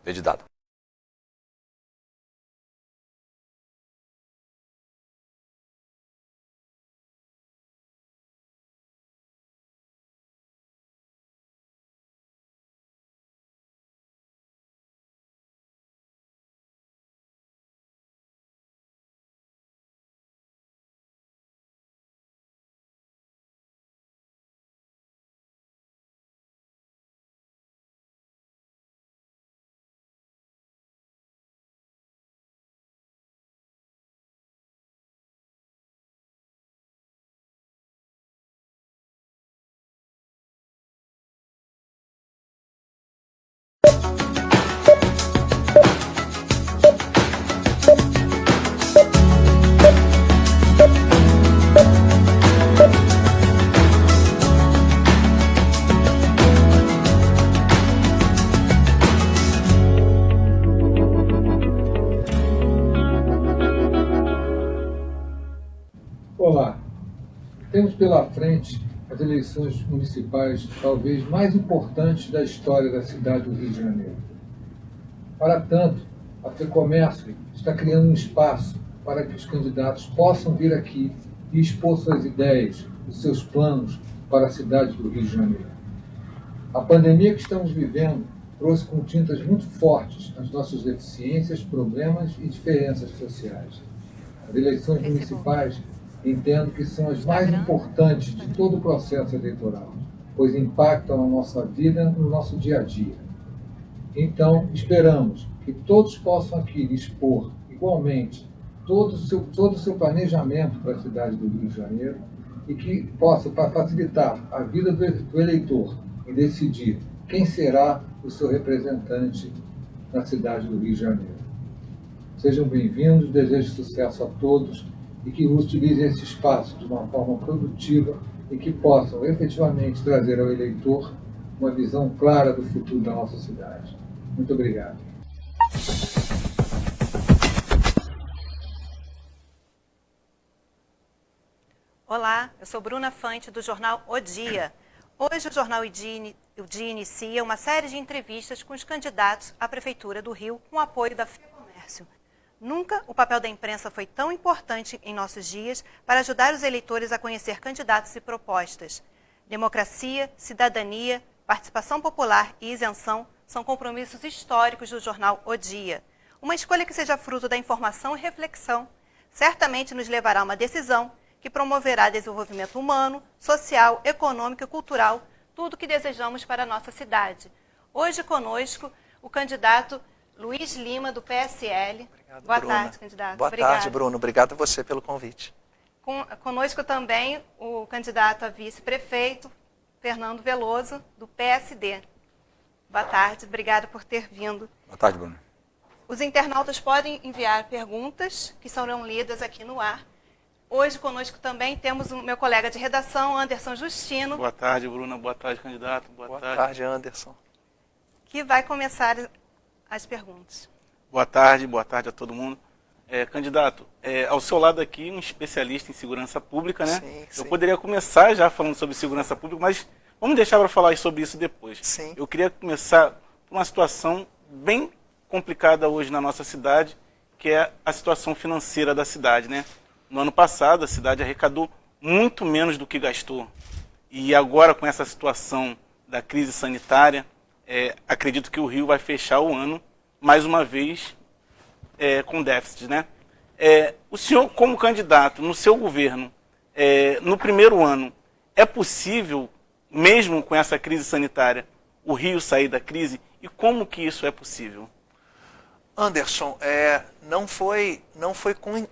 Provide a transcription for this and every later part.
Rede dado. Olá, temos pela frente as eleições municipais talvez mais importantes da história da cidade do Rio de Janeiro. Para tanto, a FEComércio está criando um espaço para que os candidatos possam vir aqui e expor suas ideias, os seus planos para a cidade do Rio de Janeiro. A pandemia que estamos vivendo trouxe com tintas muito fortes as nossas deficiências, problemas e diferenças sociais. As eleições municipais entendo que são as mais importantes de todo o processo eleitoral, pois impactam a nossa vida no nosso dia a dia. Então, esperamos que todos possam aqui expor igualmente todo o seu planejamento para a cidade do Rio de Janeiro e que possa facilitar a vida do eleitor em decidir quem será o seu representante na cidade do Rio de Janeiro. Sejam bem-vindos, desejo sucesso a todos e que utilizem esse espaço de uma forma produtiva e que possam efetivamente trazer ao eleitor uma visão clara do futuro da nossa cidade. Muito obrigado. Olá, eu sou Bruna Fante do jornal O Dia. Hoje o jornal O Dia inicia uma série de entrevistas com os candidatos à Prefeitura do Rio com o apoio da FEComércio. Nunca o papel da imprensa foi tão importante em nossos dias para ajudar os eleitores a conhecer candidatos e propostas. Democracia, cidadania, participação popular e isenção são compromissos históricos do jornal O Dia. Uma escolha que seja fruto da informação e reflexão certamente nos levará a uma decisão que promoverá desenvolvimento humano, social, econômico e cultural, tudo o que desejamos para a nossa cidade. Hoje conosco o candidato Luiz Lima, do PSL. Obrigado, Boa Bruna. tarde, candidato. Boa tarde, Bruno. Obrigado a você pelo convite. Conosco também o candidato a vice-prefeito, Fernando Veloso, do PSD. Boa tarde, obrigada por ter vindo. Boa tarde, Bruno. Os internautas podem enviar perguntas que serão lidas aqui no ar. Hoje conosco também temos o meu colega de redação, Anderson Justino. Boa tarde, Bruna. Boa tarde, candidato. Boa tarde, Anderson. Que vai começar as perguntas. Boa tarde a todo mundo. Candidato, ao seu lado aqui, um especialista em segurança pública, né? Sim, Eu sim. poderia começar já falando sobre segurança pública, mas vamos deixar para falar sobre isso depois. Sim. Eu queria começar por uma situação bem complicada hoje na nossa cidade, que é a situação financeira da cidade, né? No ano passado, a cidade arrecadou muito menos do que gastou. E agora, com essa situação da crise sanitária, acredito que o Rio vai fechar o ano, mais uma vez, com déficit, né? O senhor, como candidato, no seu governo, no primeiro ano, é possível, mesmo com essa crise sanitária, o Rio sair da crise? E como que isso é possível? Anderson, não foi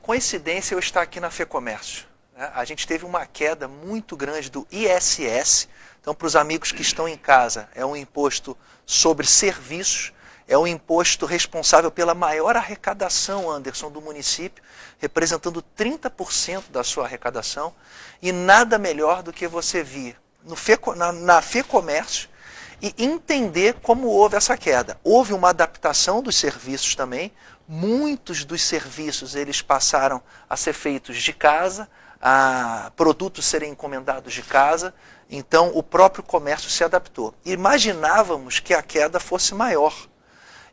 coincidência eu estar aqui na FEComércio, né? A gente teve uma queda muito grande do ISS. Então, para os amigos que estão em casa, é um imposto sobre serviços, é um imposto responsável pela maior arrecadação, Anderson, do município, representando 30% da sua arrecadação, e nada melhor do que você vir na FEComércio e entender como houve essa queda. Houve uma adaptação dos serviços também, muitos dos serviços eles passaram a ser feitos de casa, a produtos serem encomendados de casa, então o próprio comércio se adaptou. Imaginávamos que a queda fosse maior.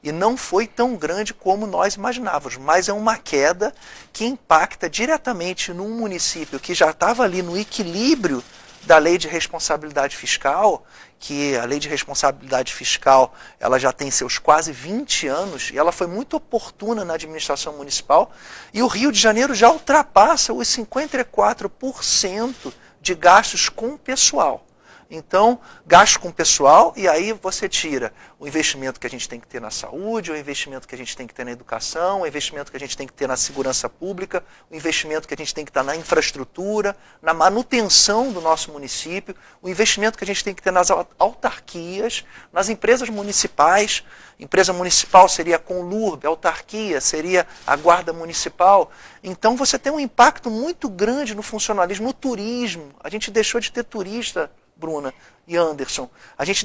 E não foi tão grande como nós imaginávamos, mas é uma queda que impacta diretamente num município que já estava ali no equilíbrio da lei de responsabilidade fiscal, que a lei de responsabilidade fiscal ela já tem seus quase 20 anos, e ela foi muito oportuna na administração municipal, e o Rio de Janeiro já ultrapassa os 54% de gastos com pessoal. Então, gasto com pessoal, e aí você tira o investimento que a gente tem que ter na saúde, o investimento que a gente tem que ter na educação, o investimento que a gente tem que ter na segurança pública, o investimento que a gente tem que ter na infraestrutura, na manutenção do nosso município, o investimento que a gente tem que ter nas autarquias, nas empresas municipais. Empresa municipal seria a Conlurb, a autarquia seria a Guarda Municipal. Então você tem um impacto muito grande no funcionalismo, no turismo. A gente deixou de ter turista, Bruna e Anderson. A gente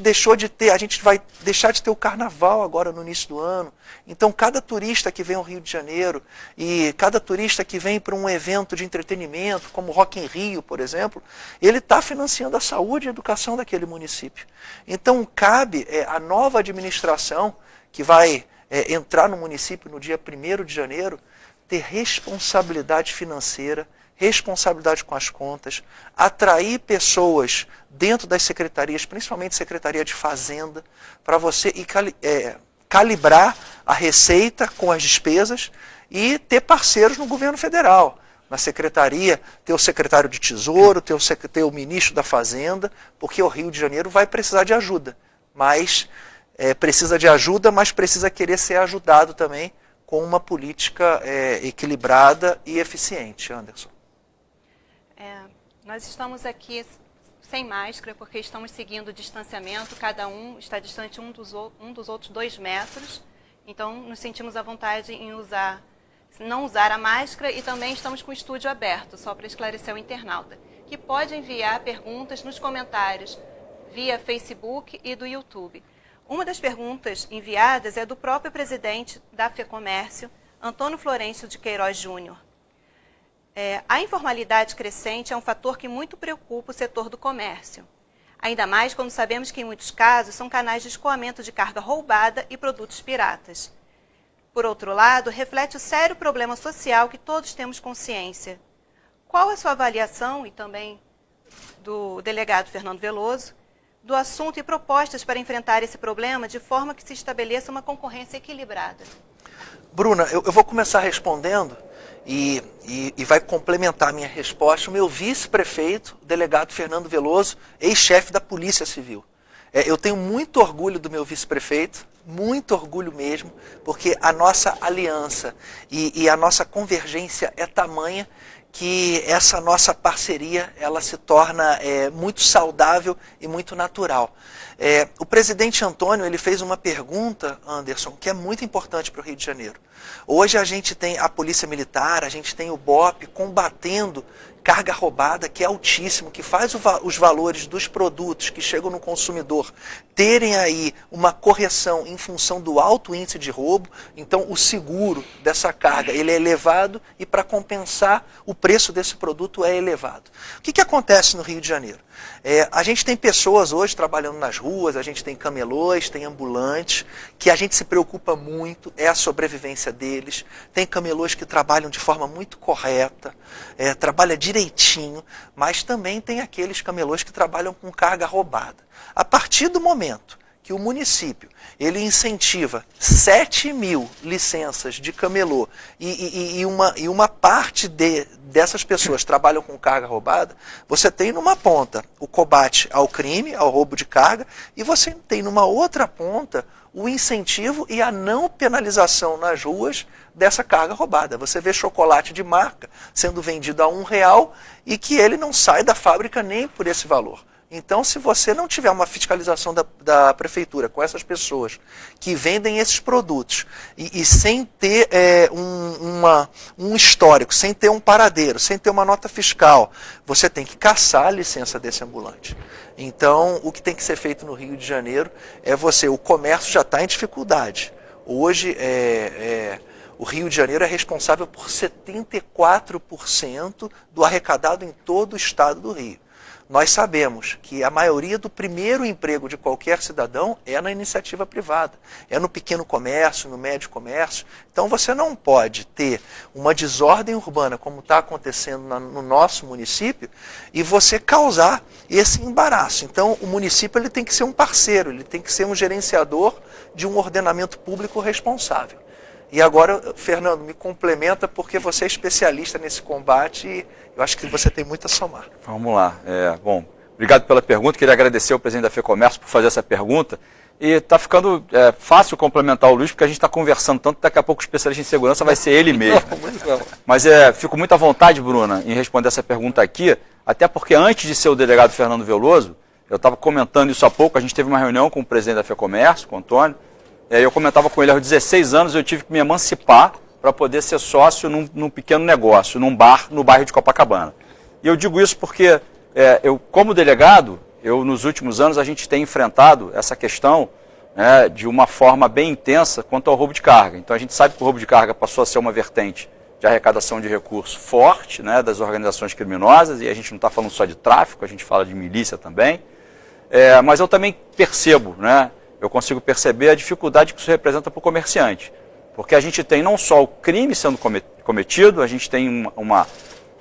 vai deixar de ter o carnaval agora no início do ano. Então cada turista que vem ao Rio de Janeiro e cada turista que vem para um evento de entretenimento, como Rock in Rio, por exemplo, ele está financiando a saúde e a educação daquele município. Então cabe à nova administração que vai entrar no município no dia 1º de janeiro, ter responsabilidade financeira, responsabilidade com as contas, atrair pessoas dentro das secretarias, principalmente Secretaria de Fazenda, para você calibrar a receita com as despesas e ter parceiros no governo federal. Na secretaria, ter o secretário de Tesouro, ter o ministro da Fazenda, porque o Rio de Janeiro vai precisar de ajuda. Mas precisa de ajuda, mas precisa querer ser ajudado também com uma política equilibrada e eficiente. Anderson. Nós estamos aqui sem máscara porque estamos seguindo o distanciamento, cada um está distante um dos outros 2 metros, então nos sentimos à vontade em não usar a máscara, e também estamos com o estúdio aberto, só para esclarecer o internauta, que pode enviar perguntas nos comentários via Facebook e do YouTube. Uma das perguntas enviadas é do próprio presidente da FEComércio, Antônio Florencio de Queiroz Júnior. A informalidade crescente é um fator que muito preocupa o setor do comércio. Ainda mais quando sabemos que, em muitos casos, são canais de escoamento de carga roubada e produtos piratas. Por outro lado, reflete o sério problema social que todos temos consciência. Qual a sua avaliação, e também do delegado Fernando Veloso, do assunto e propostas para enfrentar esse problema de forma que se estabeleça uma concorrência equilibrada? Bruna, eu vou começar respondendo e vai complementar a minha resposta o meu vice-prefeito, o delegado Fernando Veloso, ex-chefe da Polícia Civil. Eu tenho muito orgulho do meu vice-prefeito, muito orgulho mesmo, porque a nossa aliança e a nossa convergência é tamanha que essa nossa parceria ela se torna muito saudável e muito natural. O presidente Antônio ele fez uma pergunta, Anderson, que é muito importante para o Rio de Janeiro. Hoje a gente tem a Polícia Militar, a gente tem o BOP combatendo carga roubada, que é altíssimo, que faz os valores dos produtos que chegam no consumidor terem aí uma correção em função do alto índice de roubo. Então o seguro dessa carga ele é elevado e para compensar o preço desse produto é elevado. O que acontece no Rio de Janeiro? A gente tem pessoas hoje trabalhando nas ruas, a gente tem camelôs, tem ambulantes, que a gente se preocupa muito, é a sobrevivência deles. Tem camelôs que trabalham de forma muito correta, trabalha direitinho, mas também tem aqueles camelôs que trabalham com carga roubada. A partir do momento que o município ele incentiva 7.000 licenças de camelô e uma parte dessas pessoas trabalham com carga roubada, você tem numa ponta o combate ao crime, ao roubo de carga, e você tem numa outra ponta o incentivo e a não penalização nas ruas dessa carga roubada. Você vê chocolate de marca sendo vendido a R$1 e que ele não sai da fábrica nem por esse valor. Então, se você não tiver uma fiscalização da prefeitura com essas pessoas que vendem esses produtos e sem ter um histórico, sem ter um paradeiro, sem ter uma nota fiscal, você tem que caçar a licença desse ambulante. Então, o que tem que ser feito no Rio de Janeiro o comércio já está em dificuldade. Hoje, o Rio de Janeiro é responsável por 74% do arrecadado em todo o estado do Rio. nós sabemos que a maioria do primeiro emprego de qualquer cidadão é na iniciativa privada, é no pequeno comércio, no médio comércio. Então você não pode ter uma desordem urbana como está acontecendo no nosso município e você causar esse embaraço. Então o município ele tem que ser um parceiro, ele tem que ser um gerenciador de um ordenamento público responsável. E agora, Fernando, me complementa porque você é especialista nesse combate e eu acho que você tem muito a somar. Vamos lá. Bom, obrigado pela pergunta. Queria agradecer ao presidente da FEComércio por fazer essa pergunta. E está ficando fácil complementar o Luiz, porque a gente está conversando tanto, daqui a pouco o especialista em segurança vai ser ele mesmo. Mas fico muito à vontade, Bruna, em responder essa pergunta aqui, até porque antes de ser o delegado Fernando Veloso, eu estava comentando isso há pouco, a gente teve uma reunião com o presidente da FEComércio, com o Antônio, e eu comentava com ele, aos 16 anos eu tive que me emancipar para poder ser sócio num pequeno negócio, num bar no bairro de Copacabana. E eu digo isso porque eu, como delegado, nos últimos anos a gente tem enfrentado essa questão de uma forma bem intensa quanto ao roubo de carga. Então a gente sabe que o roubo de carga passou a ser uma vertente de arrecadação de recurso forte das organizações criminosas, e a gente não está falando só de tráfico, a gente fala de milícia também. Mas eu também percebo, eu consigo perceber a dificuldade que isso representa para o comerciante. Porque a gente tem não só o crime sendo cometido, a gente tem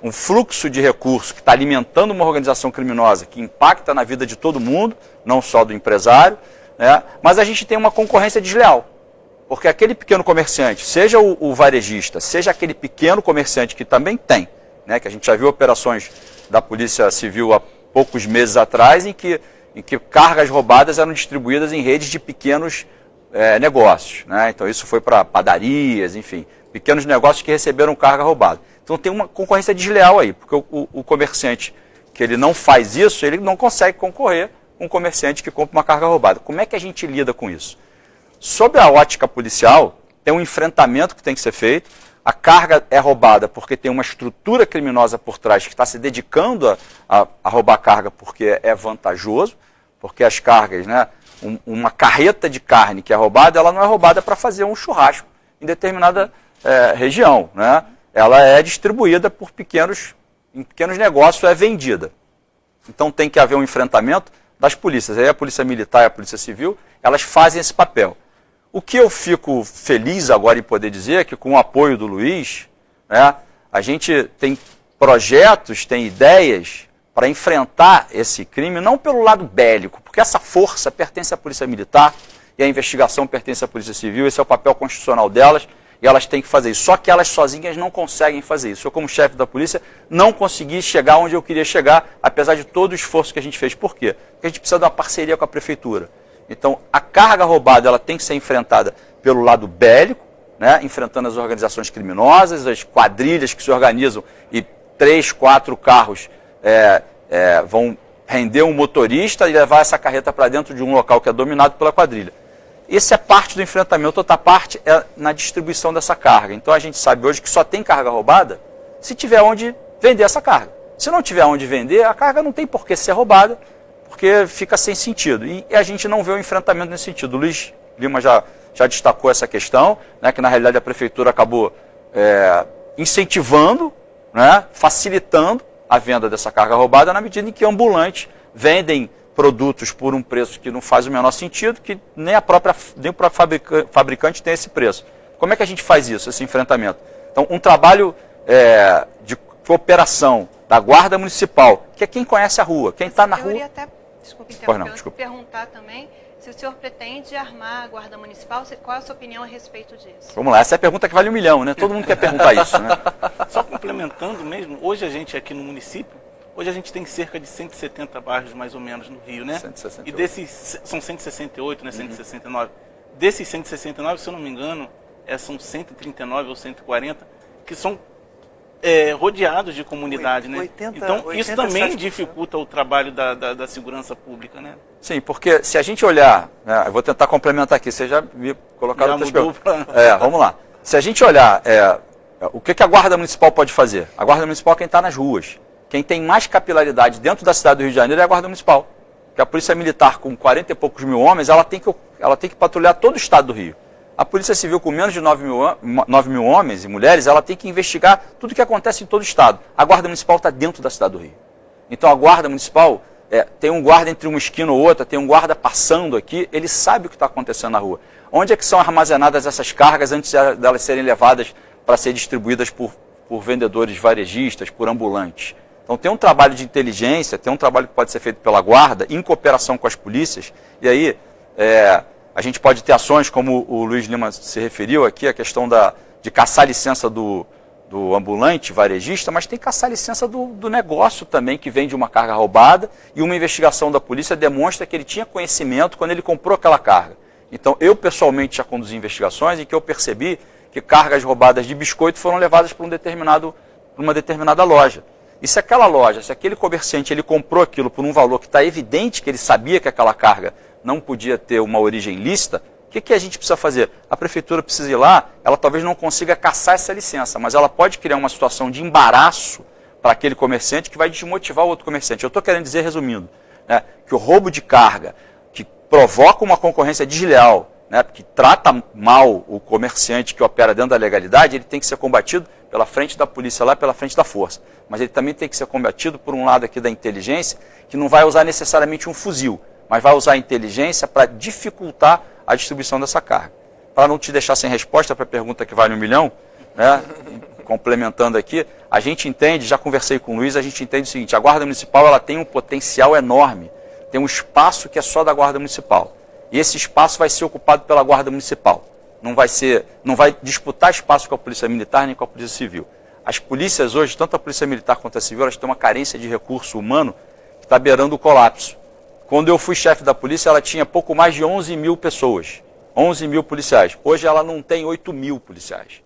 um fluxo de recurso que está alimentando uma organização criminosa que impacta na vida de todo mundo, não só do empresário, mas a gente tem uma concorrência desleal. Porque aquele pequeno comerciante, seja o varejista, seja aquele pequeno comerciante que também tem, que a gente já viu operações da Polícia Civil há poucos meses atrás, em que cargas roubadas eram distribuídas em redes de pequenos negócios. Então isso foi para padarias, enfim, pequenos negócios que receberam carga roubada. Então tem uma concorrência desleal aí, porque o comerciante que ele não faz isso, ele não consegue concorrer com um comerciante que compra uma carga roubada. Como é que a gente lida com isso? Sob a ótica policial, tem um enfrentamento que tem que ser feito. A carga é roubada porque tem uma estrutura criminosa por trás que está se dedicando a roubar carga porque é vantajoso, porque as cargas, uma carreta de carne que é roubada, ela não é roubada para fazer um churrasco em determinada região. Ela é distribuída em pequenos negócios, é vendida. Então tem que haver um enfrentamento das polícias. Aí a Polícia Militar e a Polícia Civil, elas fazem esse papel. O que eu fico feliz agora em poder dizer é que com o apoio do Luiz, a gente tem projetos, tem ideias para enfrentar esse crime, não pelo lado bélico, porque essa força pertence à Polícia Militar e a investigação pertence à Polícia Civil, esse é o papel constitucional delas e elas têm que fazer isso. Só que elas sozinhas não conseguem fazer isso. Eu, como chefe da polícia, não consegui chegar onde eu queria chegar, apesar de todo o esforço que a gente fez. Por quê? Porque a gente precisa de uma parceria com a Prefeitura. Então, a carga roubada ela tem que ser enfrentada pelo lado bélico, enfrentando as organizações criminosas, as quadrilhas que se organizam e 3, 4 carros vão render um motorista e levar essa carreta para dentro de um local que é dominado pela quadrilha. Essa é parte do enfrentamento, outra parte é na distribuição dessa carga. Então a gente sabe hoje que só tem carga roubada se tiver onde vender essa carga. Se não tiver onde vender, a carga não tem por que ser roubada, porque fica sem sentido. E a gente não vê o enfrentamento nesse sentido. O Luiz Lima já destacou essa questão, que na realidade a Prefeitura acabou incentivando, facilitando a venda dessa carga roubada na medida em que ambulantes vendem produtos por um preço que não faz o menor sentido, que nem o próprio fabricante tem esse preço. Como é que a gente faz isso, esse enfrentamento? Então, um trabalho de cooperação da Guarda Municipal, que é quem conhece a rua, quem está na rua... Eu queria até, perguntar também se o senhor pretende armar a Guarda Municipal, qual é a sua opinião a respeito disso? Vamos lá, essa é a pergunta que vale 1 milhão, Todo mundo quer perguntar isso, Só complementando mesmo, hoje a gente aqui no município, hoje a gente tem cerca de 170 bairros mais ou menos no Rio, 168. E desses, são 168, 169. Desses 169, se eu não me engano, são 139 ou 140, que são rodeados de comunidade, 80, então, isso 87%. também dificulta o trabalho da segurança pública, Sim, porque se a gente olhar, eu vou tentar complementar aqui, você já me colocaram outras perguntas. Vamos lá. Se a gente olhar, o que a Guarda Municipal pode fazer? A Guarda Municipal é quem está nas ruas. Quem tem mais capilaridade dentro da cidade do Rio de Janeiro é a Guarda Municipal. Porque a Polícia Militar, com 40 e poucos mil homens, ela tem que patrulhar todo o estado do Rio. A Polícia Civil, com menos de 9 mil homens e mulheres, ela tem que investigar tudo o que acontece em todo o estado. A Guarda Municipal está dentro da cidade do Rio. Então a guarda municipal, tem um guarda entre uma esquina ou outra, tem um guarda passando aqui, ele sabe o que está acontecendo na rua. Onde é que são armazenadas essas cargas antes delas serem levadas para ser distribuídas por vendedores varejistas, por ambulantes? Então tem um trabalho de inteligência, tem um trabalho que pode ser feito pela guarda, em cooperação com as polícias, e aí a gente pode ter ações, como o Luiz Lima se referiu aqui, a questão de caçar a licença do ambulante varejista, mas tem que caçar a licença do negócio também, que vende uma carga roubada, e uma investigação da polícia demonstra que ele tinha conhecimento quando ele comprou aquela carga. Então eu pessoalmente já conduzi investigações em que eu percebi que cargas roubadas de biscoito foram levadas para uma determinada loja. E se aquela loja, se aquele comerciante ele comprou aquilo por um valor que está evidente que ele sabia que aquela carga não podia ter uma origem lícita, o que a gente precisa fazer? A prefeitura precisa ir lá, ela talvez não consiga caçar essa licença, mas ela pode criar uma situação de embaraço para aquele comerciante que vai desmotivar o outro comerciante. Eu estou querendo dizer, resumindo, né, que o roubo de carga, que provoca uma concorrência desleal, né, que trata mal o comerciante que opera dentro da legalidade, ele tem que ser combatido pela frente da polícia lá, pela frente da força. Mas ele também tem que ser combatido por um lado aqui da inteligência, que não vai usar necessariamente um fuzil, mas vai usar a inteligência para dificultar a distribuição dessa carga. Para não te deixar sem resposta para a pergunta que vale 1 milhão, né, complementando aqui, a gente entende, já conversei com o Luiz, a gente entende o seguinte: a Guarda Municipal ela tem um potencial enorme, tem um espaço que é só da Guarda Municipal. E esse espaço vai ser ocupado pela Guarda Municipal. Não vai disputar espaço com a Polícia Militar nem com a Polícia Civil. As polícias hoje, tanto a Polícia Militar quanto a Civil, elas têm uma carência de recurso humano que está beirando o colapso. Quando eu fui chefe da polícia, ela tinha pouco mais de 11 mil pessoas, 11 mil policiais. Hoje ela não tem 8 mil policiais.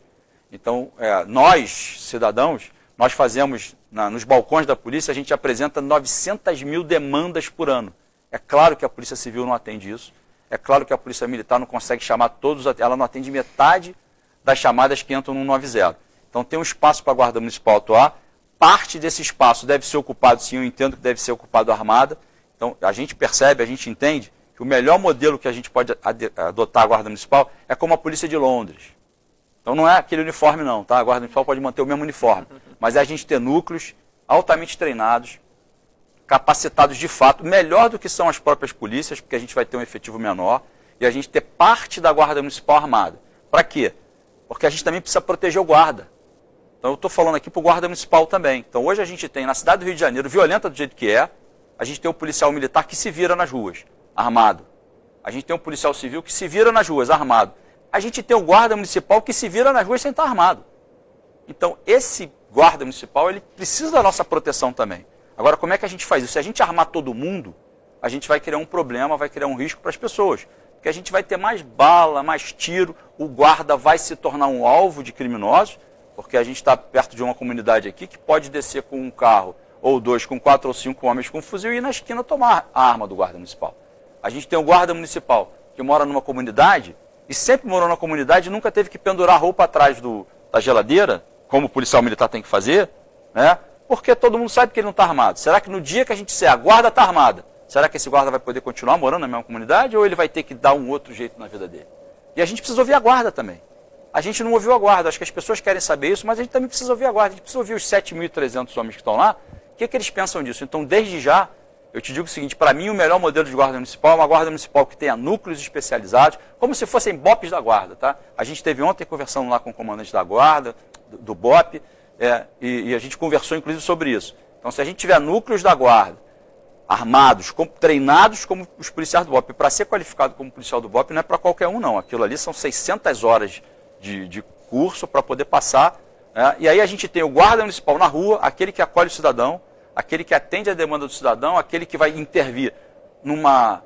Então, nós, cidadãos, nós fazemos, nos balcões da polícia, a gente apresenta 900 mil demandas por ano. É claro que a Polícia Civil não atende isso. É claro que a Polícia Militar não consegue chamar todos, ela não atende metade das chamadas que entram no 90. Então tem um espaço para a Guarda Municipal atuar. Parte desse espaço deve ser ocupado, sim, eu entendo que deve ser ocupado armada. Então a gente percebe, a gente entende que o melhor modelo que a gente pode adotar a Guarda Municipal é como a Polícia de Londres. Então não é aquele uniforme não, tá? A Guarda Municipal pode manter o mesmo uniforme, mas é a gente ter núcleos altamente treinados, capacitados de fato, melhor do que são as próprias polícias, porque a gente vai ter um efetivo menor, e a gente ter parte da Guarda Municipal armada. Para quê? Porque a gente também precisa proteger o guarda. Então eu estou falando aqui para o Guarda Municipal também. Então hoje a gente tem, na cidade do Rio de Janeiro, violenta do jeito que é, a gente tem um policial militar que se vira nas ruas, armado. A gente tem um policial civil que se vira nas ruas, armado. A gente tem o guarda municipal que se vira nas ruas sem estar armado. Então esse guarda municipal, ele precisa da nossa proteção também. Agora, como é que a gente faz isso? Se a gente armar todo mundo, a gente vai criar um problema, vai criar um risco para as pessoas. Porque a gente vai ter mais bala, mais tiro, o guarda vai se tornar um alvo de criminosos, porque a gente está perto de uma comunidade aqui que pode descer com um carro, ou dois, com 4 ou 5 homens com fuzil e ir na esquina tomar a arma do guarda municipal. A gente tem um guarda municipal que mora numa comunidade, e sempre morou na comunidade e nunca teve que pendurar a roupa atrás da geladeira, como o policial militar tem que fazer, né? Porque todo mundo sabe que ele não está armado. Será que no dia que a gente disser a guarda está armada, será que esse guarda vai poder continuar morando na mesma comunidade ou ele vai ter que dar um outro jeito na vida dele? E a gente precisa ouvir a guarda também. A gente não ouviu a guarda, acho que as pessoas querem saber isso, mas a gente também precisa ouvir a guarda. A gente precisa ouvir os 7.300 homens que estão lá, o que eles pensam disso. Então, desde já, eu te digo o seguinte, para mim o melhor modelo de guarda municipal é uma guarda municipal que tenha núcleos especializados, como se fossem BOPs da guarda, tá? A gente esteve ontem conversando lá com o comandante da guarda, do BOP, e a gente conversou inclusive sobre isso. Então, se a gente tiver núcleos da guarda, armados, treinados como os policiais do BOP, para ser qualificado como policial do BOP não é para qualquer um não, aquilo ali são 600 horas de curso para poder passar, e aí a gente tem o guarda municipal na rua, aquele que acolhe o cidadão, aquele que atende a demanda do cidadão, aquele que vai intervir numa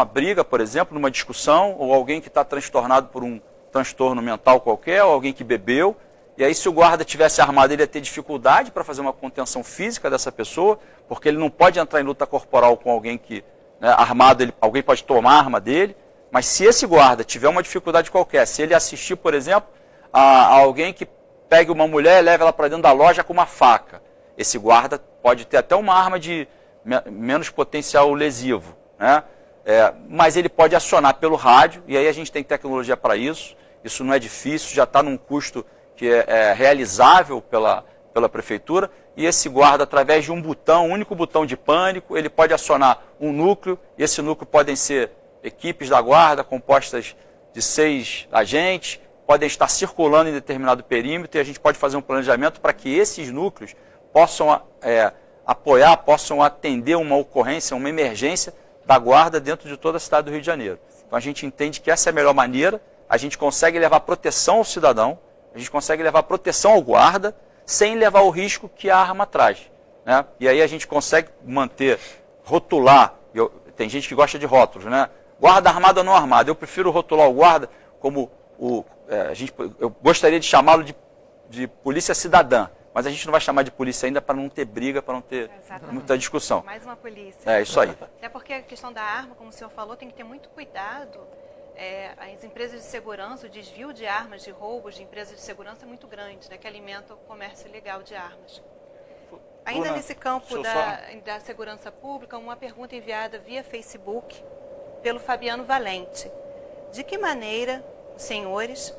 briga, por exemplo, numa discussão, ou alguém que está transtornado por um transtorno mental qualquer, ou alguém que bebeu. E aí, se o guarda tivesse armado, ele ia ter dificuldade para fazer uma contenção física dessa pessoa, porque ele não pode entrar em luta corporal com alguém que, armado, alguém pode tomar a arma dele. Mas se esse guarda tiver uma dificuldade qualquer, se ele assistir, por exemplo, a alguém que pegue uma mulher e leve ela para dentro da loja com uma faca, esse guarda pode ter até uma arma de menos potencial lesivo, né? Mas ele pode acionar pelo rádio, e aí a gente tem tecnologia para isso, isso não é difícil, já está num custo que é realizável pela pela prefeitura, e esse guarda, através de um botão, um único botão de pânico, ele pode acionar um núcleo, e esse núcleo podem ser equipes da guarda compostas de 6 agentes, podem estar circulando em determinado perímetro, e a gente pode fazer um planejamento para que esses núcleos possam apoiar, possam atender uma ocorrência, uma emergência da guarda dentro de toda a cidade do Rio de Janeiro. Então a gente entende que essa é a melhor maneira, a gente consegue levar proteção ao cidadão, a gente consegue levar proteção ao guarda, sem levar o risco que a arma traz, né? E aí a gente consegue manter, rotular, tem gente que gosta de rótulos, né? Guarda armado ou não armado. Eu prefiro rotular o guarda como eu gostaria de chamá-lo de polícia cidadã, mas a gente não vai chamar de polícia ainda para não ter briga, para não ter muita discussão. Mais uma polícia. É isso aí. Até porque a questão da arma, como o senhor falou, tem que ter muito cuidado. As empresas de segurança, o desvio de armas, de roubos de empresas de segurança é muito grande, né, que alimenta o comércio ilegal de armas. Ainda nesse campo da segurança pública, uma pergunta enviada via Facebook pelo Fabiano Valente. De que maneira, senhores,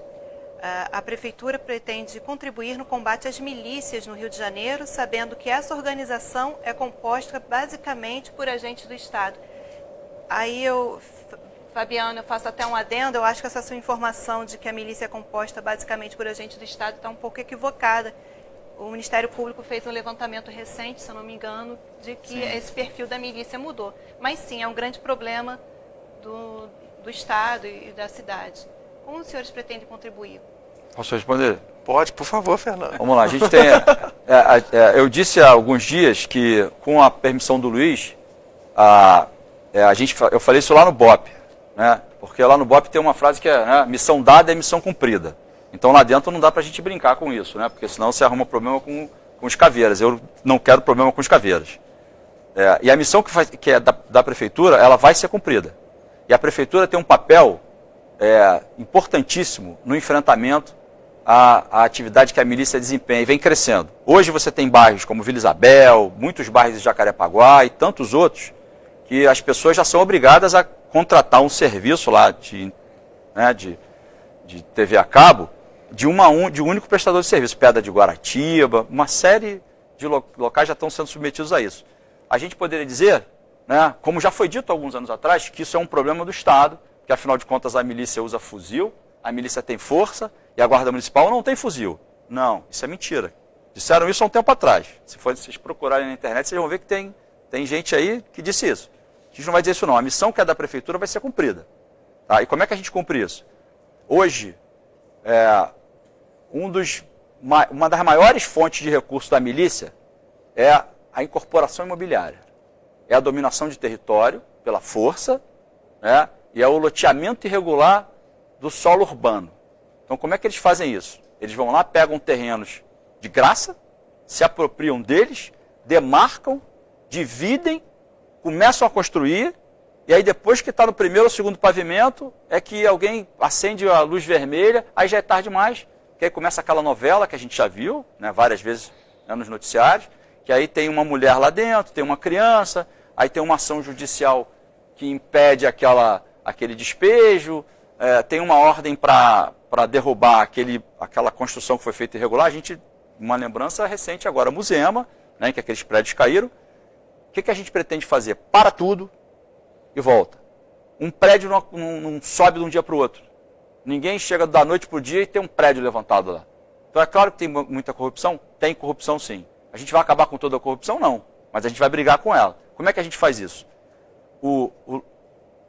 a Prefeitura pretende contribuir no combate às milícias no Rio de Janeiro, sabendo que essa organização é composta basicamente por agentes do Estado? Aí Fabiano, eu faço até um adendo, eu acho que essa sua informação de que a milícia é composta basicamente por agentes do Estado está um pouco equivocada. O Ministério Público fez um levantamento recente, se eu não me engano, de que esse perfil da milícia mudou. Mas sim, é um grande problema do Estado e da cidade. Como os senhores pretendem contribuir? Posso responder? Pode, por favor, Fernando. Vamos lá, a gente tem... eu disse há alguns dias que, com a permissão do Luiz, eu falei isso lá no BOP, né? Porque lá no BOP tem uma frase que é, né, missão dada é missão cumprida. Então lá dentro não dá para a gente brincar com isso, né? Porque senão você arruma problema com os caveiras. Eu não quero problema com os caveiras. E a missão que é da Prefeitura, ela vai ser cumprida. E a Prefeitura tem um papel importantíssimo no enfrentamento à atividade que a milícia desempenha e vem crescendo. Hoje você tem bairros como Vila Isabel, muitos bairros de Jacarepaguá e tantos outros, que as pessoas já são obrigadas a contratar um serviço lá de TV a cabo de um único prestador de serviço. Pedra de Guaratiba, uma série de locais já estão sendo submetidos a isso. A gente poderia dizer, né, como já foi dito alguns anos atrás, que isso é um problema do Estado, que afinal de contas a milícia usa fuzil, a milícia tem força e a Guarda Municipal não tem fuzil. Não, isso é mentira. Disseram isso há um tempo atrás. Se vocês procurarem na internet, vocês vão ver que tem gente aí que disse isso. A gente não vai dizer isso não. A missão que é da Prefeitura vai ser cumprida. Tá? E como é que a gente cumpre isso? Hoje, uma das maiores fontes de recursos da milícia é a incorporação imobiliária. É a dominação de território pela força, né? E é o loteamento irregular do solo urbano. Então, como é que eles fazem isso? Eles vão lá, pegam terrenos de graça, se apropriam deles, demarcam, dividem, começam a construir, e aí depois que está no primeiro ou segundo pavimento, é que alguém acende a luz vermelha, aí já é tarde demais, que aí começa aquela novela que a gente já viu, né, várias vezes, né, nos noticiários, que aí tem uma mulher lá dentro, tem uma criança, aí tem uma ação judicial que impede aquele despejo, tem uma ordem para derrubar aquela construção que foi feita irregular. Uma lembrança recente agora, Musema, né, que aqueles prédios caíram. O que a gente pretende fazer? Para tudo e volta. Um prédio não sobe de um dia para o outro. Ninguém chega da noite para o dia e tem um prédio levantado lá. Então é claro que tem muita corrupção? Tem corrupção sim. A gente vai acabar com toda a corrupção? Não. Mas a gente vai brigar com ela. Como é que a gente faz isso?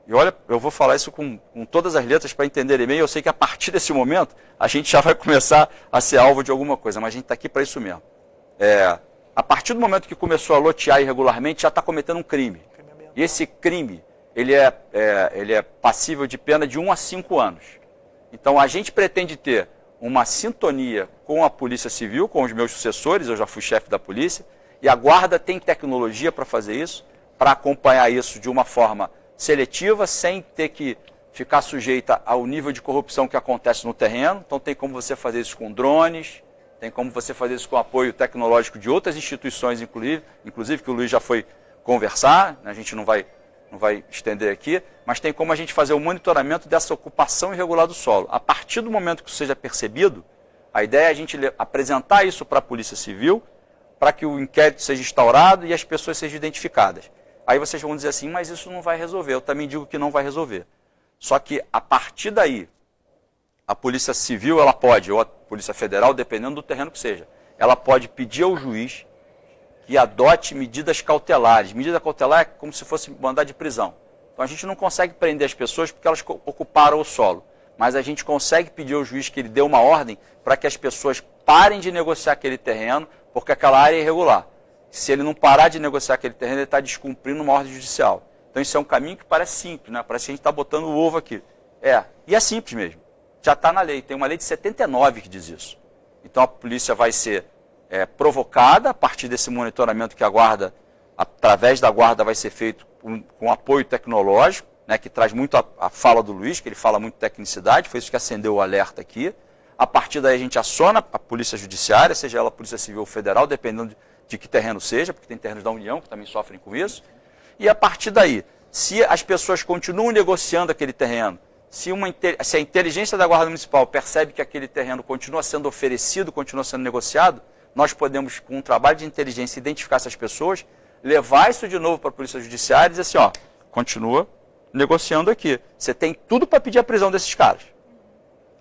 E olha, eu vou falar isso com todas as letras para entenderem bem. Eu sei que a partir desse momento a gente já vai começar a ser alvo de alguma coisa, mas a gente está aqui para isso mesmo. A partir do momento que começou a lotear irregularmente, já está cometendo um crime. E esse crime, ele é passível de pena de 1 a 5 anos. Então a gente pretende ter uma sintonia com a Polícia Civil, com os meus sucessores, eu já fui chefe da polícia, e a Guarda tem tecnologia para fazer isso, para acompanhar isso de uma forma seletiva, sem ter que ficar sujeita ao nível de corrupção que acontece no terreno. Então tem como você fazer isso com drones, tem como você fazer isso com apoio tecnológico de outras instituições, inclusive que o Luiz já foi conversar, né? A gente não vai estender aqui, mas tem como a gente fazer o monitoramento dessa ocupação irregular do solo. A partir do momento que isso seja percebido, A ideia é a gente apresentar isso para a Polícia Civil, para que o inquérito seja instaurado e as pessoas sejam identificadas. Aí vocês vão dizer assim, mas isso não vai resolver. Eu também digo que não vai resolver. Só que, a partir daí, a Polícia Civil, ela pode, ou a Polícia Federal, dependendo do terreno que seja, ela pode pedir ao juiz que adote medidas cautelares. Medida cautelar é como se fosse mandado de prisão. Então, a gente não consegue prender as pessoas porque elas ocuparam o solo. Mas a gente consegue pedir ao juiz que ele dê uma ordem para que as pessoas parem de negociar aquele terreno, porque aquela área é irregular. Se ele não parar de negociar aquele terreno, ele está descumprindo uma ordem judicial. Então, isso é um caminho que parece simples, né? Parece que a gente está botando o ovo aqui. E é simples mesmo. Já está na lei. Tem uma lei de 79 que diz isso. Então, a polícia vai ser provocada a partir desse monitoramento que a guarda, através da guarda, vai ser feito com apoio tecnológico, né, que traz muito a fala do Luiz, que ele fala muito tecnicidade, foi isso que acendeu o alerta aqui. A partir daí a gente aciona a Polícia Judiciária, seja ela a Polícia Civil ou Federal, dependendo de que terreno seja, porque tem terrenos da União que também sofrem com isso. E a partir daí, se as pessoas continuam negociando aquele terreno, se a inteligência da Guarda Municipal percebe que aquele terreno continua sendo oferecido, continua sendo negociado, nós podemos, com um trabalho de inteligência, identificar essas pessoas, levar isso de novo para a Polícia Judiciária e dizer assim, ó, continua negociando aqui. Você tem tudo para pedir a prisão desses caras.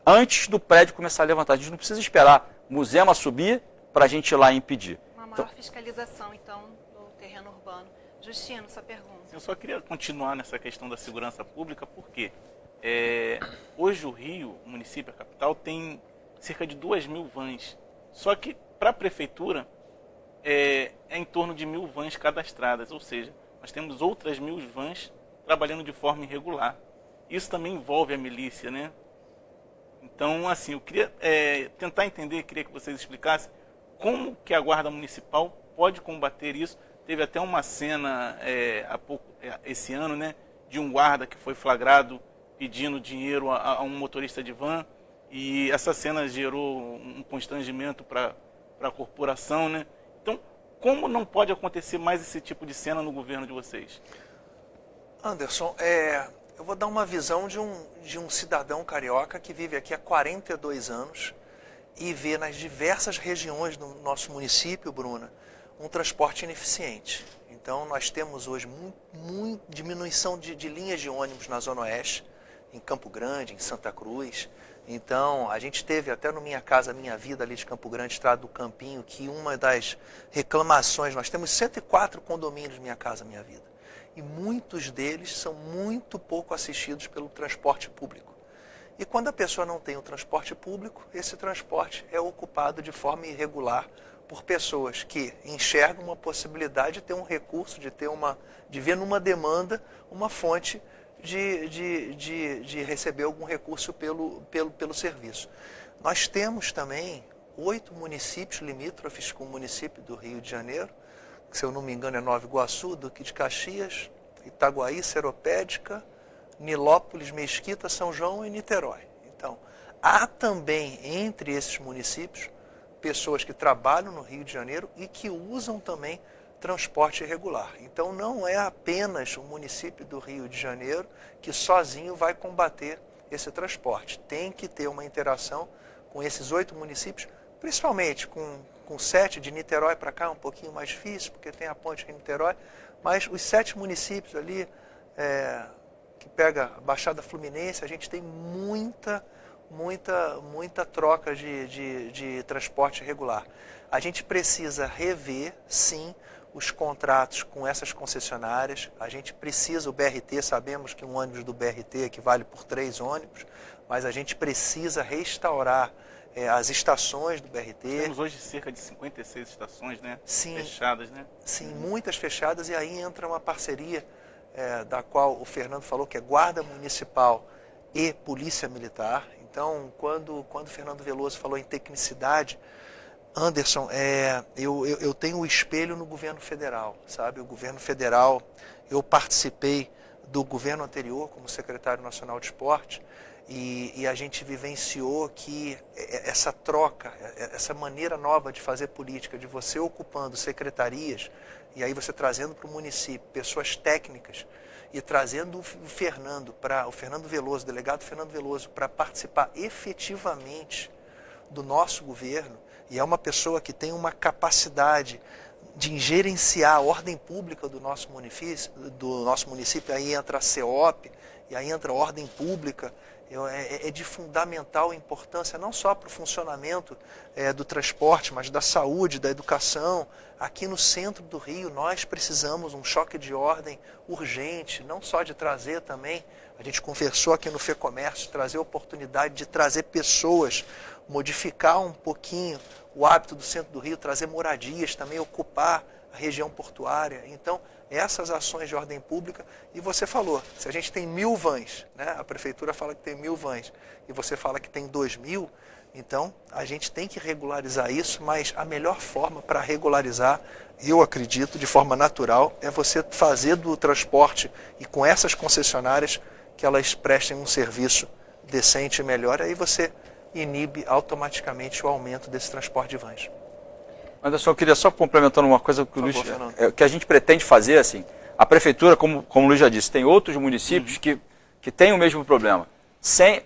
Antes do prédio começar a levantar. A gente não precisa esperar o Muzema subir para a gente ir lá e impedir. Uma maior fiscalização, então, do terreno urbano. Justino, sua pergunta. Eu só queria continuar nessa questão da segurança pública, porque hoje o Rio, o município, a capital, tem cerca de 2.000 vans. Só que para a prefeitura é em torno de 1.000 vans cadastradas, ou seja, nós temos outras 1.000 vans trabalhando de forma irregular. Isso também envolve a milícia, né? Então, assim, eu queria tentar entender, queria que vocês explicassem como que a Guarda Municipal pode combater isso. Teve até uma cena esse ano, né, de um guarda que foi flagrado pedindo dinheiro a um motorista de van, e essa cena gerou um constrangimento para a corporação, né? Então, como não pode acontecer mais esse tipo de cena no governo de vocês? Anderson, eu vou dar uma visão de um cidadão carioca que vive aqui há 42 anos e vê nas diversas regiões do nosso município, Bruna, um transporte ineficiente. Então, nós temos hoje diminuição de linhas de ônibus na Zona Oeste, em Campo Grande, em Santa Cruz. Então, a gente teve até no Minha Casa Minha Vida, ali de Campo Grande, Estrada do Campinho, que uma das reclamações, nós temos 104 condomínios Minha Casa Minha Vida. E muitos deles são muito pouco assistidos pelo transporte público. E quando a pessoa não tem o transporte público, esse transporte é ocupado de forma irregular por pessoas que enxergam uma possibilidade de ter um recurso, de ver numa demanda uma fonte de receber algum recurso pelo serviço. Nós temos também 8 municípios limítrofes com o município do Rio de Janeiro, que, se eu não me engano, é Nova Iguaçu, Duque de Caxias, Itaguaí, Seropédica, Nilópolis, Mesquita, São João e Niterói. Então, há também entre esses municípios pessoas que trabalham no Rio de Janeiro e que usam também transporte irregular. Então, não é apenas o município do Rio de Janeiro que sozinho vai combater esse transporte. Tem que ter uma interação com esses 8 municípios, principalmente com 7 de Niterói para cá, um pouquinho mais difícil, porque tem a ponte em Niterói, mas os 7 municípios ali, que pega a Baixada Fluminense, a gente tem muita troca de transporte irregular. A gente precisa rever, sim, os contratos com essas concessionárias. A gente precisa, o BRT, sabemos que um ônibus do BRT equivale por 3 ônibus, mas a gente precisa restaurar as estações do BRT. Temos hoje cerca de 56 estações, né? Sim, fechadas, né? Sim, muitas fechadas, e aí entra uma parceria da qual o Fernando falou, que é Guarda Municipal e Polícia Militar. Então, quando o Fernando Veloso falou em tecnicidade, Anderson, eu tenho o espelho no governo federal, sabe? O governo federal, eu participei do governo anterior como secretário nacional de esporte, e a gente vivenciou que essa troca, essa maneira nova de fazer política, de você ocupando secretarias, e aí você trazendo para o município pessoas técnicas, e trazendo o Fernando Veloso, o delegado Fernando Veloso, para participar efetivamente do nosso governo e é uma pessoa que tem uma capacidade de gerenciar a ordem pública do nosso município, aí entra a CEOP, e aí entra a ordem pública, é de fundamental importância não só para o funcionamento do transporte, mas da saúde, da educação. Aqui no centro do Rio nós precisamos um choque de ordem urgente, não só de trazer também, a gente conversou aqui no FEComércio, trazer a oportunidade de trazer pessoas, modificar um pouquinho o hábito do centro do Rio, trazer moradias, também ocupar a região portuária. Então, essas ações de ordem pública, e você falou, se a gente tem 1000 vans, né? A prefeitura fala que tem 1000 vans, e você fala que tem 2000, então a gente tem que regularizar isso, mas a melhor forma para regularizar, eu acredito, de forma natural, é você fazer do transporte, e com essas concessionárias, que elas prestem um serviço decente e melhor, aí você inibe automaticamente o aumento desse transporte de vans. Anderson, eu queria só complementando uma coisa que o Luiz, que a gente pretende fazer, assim, a prefeitura, como o Luiz já disse, tem outros municípios que têm o mesmo problema.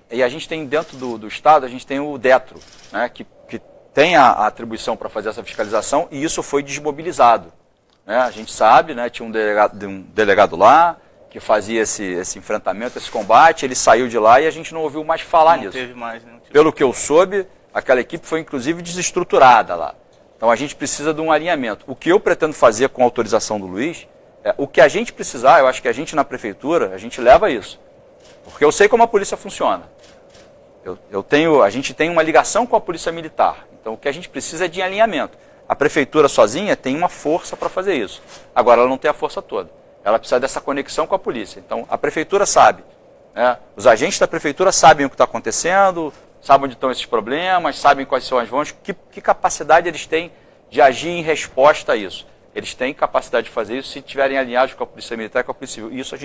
E a gente tem dentro do estado, a gente tem o DETRO, né, que tem a atribuição para fazer essa fiscalização, e isso foi desmobilizado. Né? A gente sabe, né, tinha um delegado lá, que fazia esse enfrentamento, esse combate, ele saiu de lá e a gente não ouviu mais falar nisso. Teve mais, né? Pelo que eu soube, aquela equipe foi inclusive desestruturada lá. Então a gente precisa de um alinhamento. O que eu pretendo fazer com a autorização do Luiz, o que a gente precisar, eu acho que a gente na prefeitura, a gente leva isso. Porque eu sei como a polícia funciona. A gente tem uma ligação com a polícia militar. Então o que a gente precisa é de alinhamento. A prefeitura sozinha tem uma força para fazer isso. Agora ela não tem a força toda. Ela precisa dessa conexão com a polícia. Então, a prefeitura sabe. Né? Os agentes da prefeitura sabem o que está acontecendo, sabem onde estão esses problemas, sabem quais são as vans, que capacidade eles têm de agir em resposta a isso. Eles têm capacidade de fazer isso se estiverem alinhados com a polícia militar e com a polícia civil. Isso a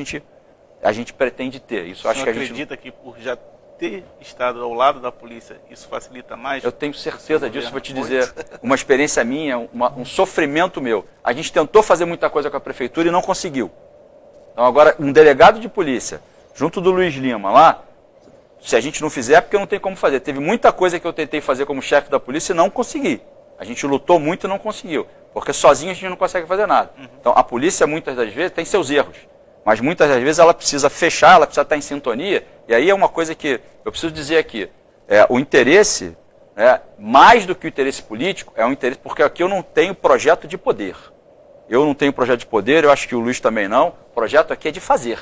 gente pretende ter. Isso acho que a gente acredita que por já ter estado ao lado da polícia, isso facilita mais? Eu tenho certeza disso, vou te dizer, uma experiência minha, um sofrimento meu. A gente tentou fazer muita coisa com a prefeitura e não conseguiu. Então agora, um delegado de polícia, junto do Luiz Lima lá, se a gente não fizer é porque não tem como fazer. Teve muita coisa que eu tentei fazer como chefe da polícia e não consegui. A gente lutou muito e não conseguiu, porque sozinho a gente não consegue fazer nada. Então a polícia muitas das vezes tem seus erros. Mas muitas das vezes ela precisa fechar, ela precisa estar em sintonia. E aí é uma coisa que eu preciso dizer aqui. O interesse, mais do que o interesse político, é um interesse, porque aqui eu não tenho projeto de poder. Eu não tenho projeto de poder, eu acho que o Luiz também não. O projeto aqui é de fazer.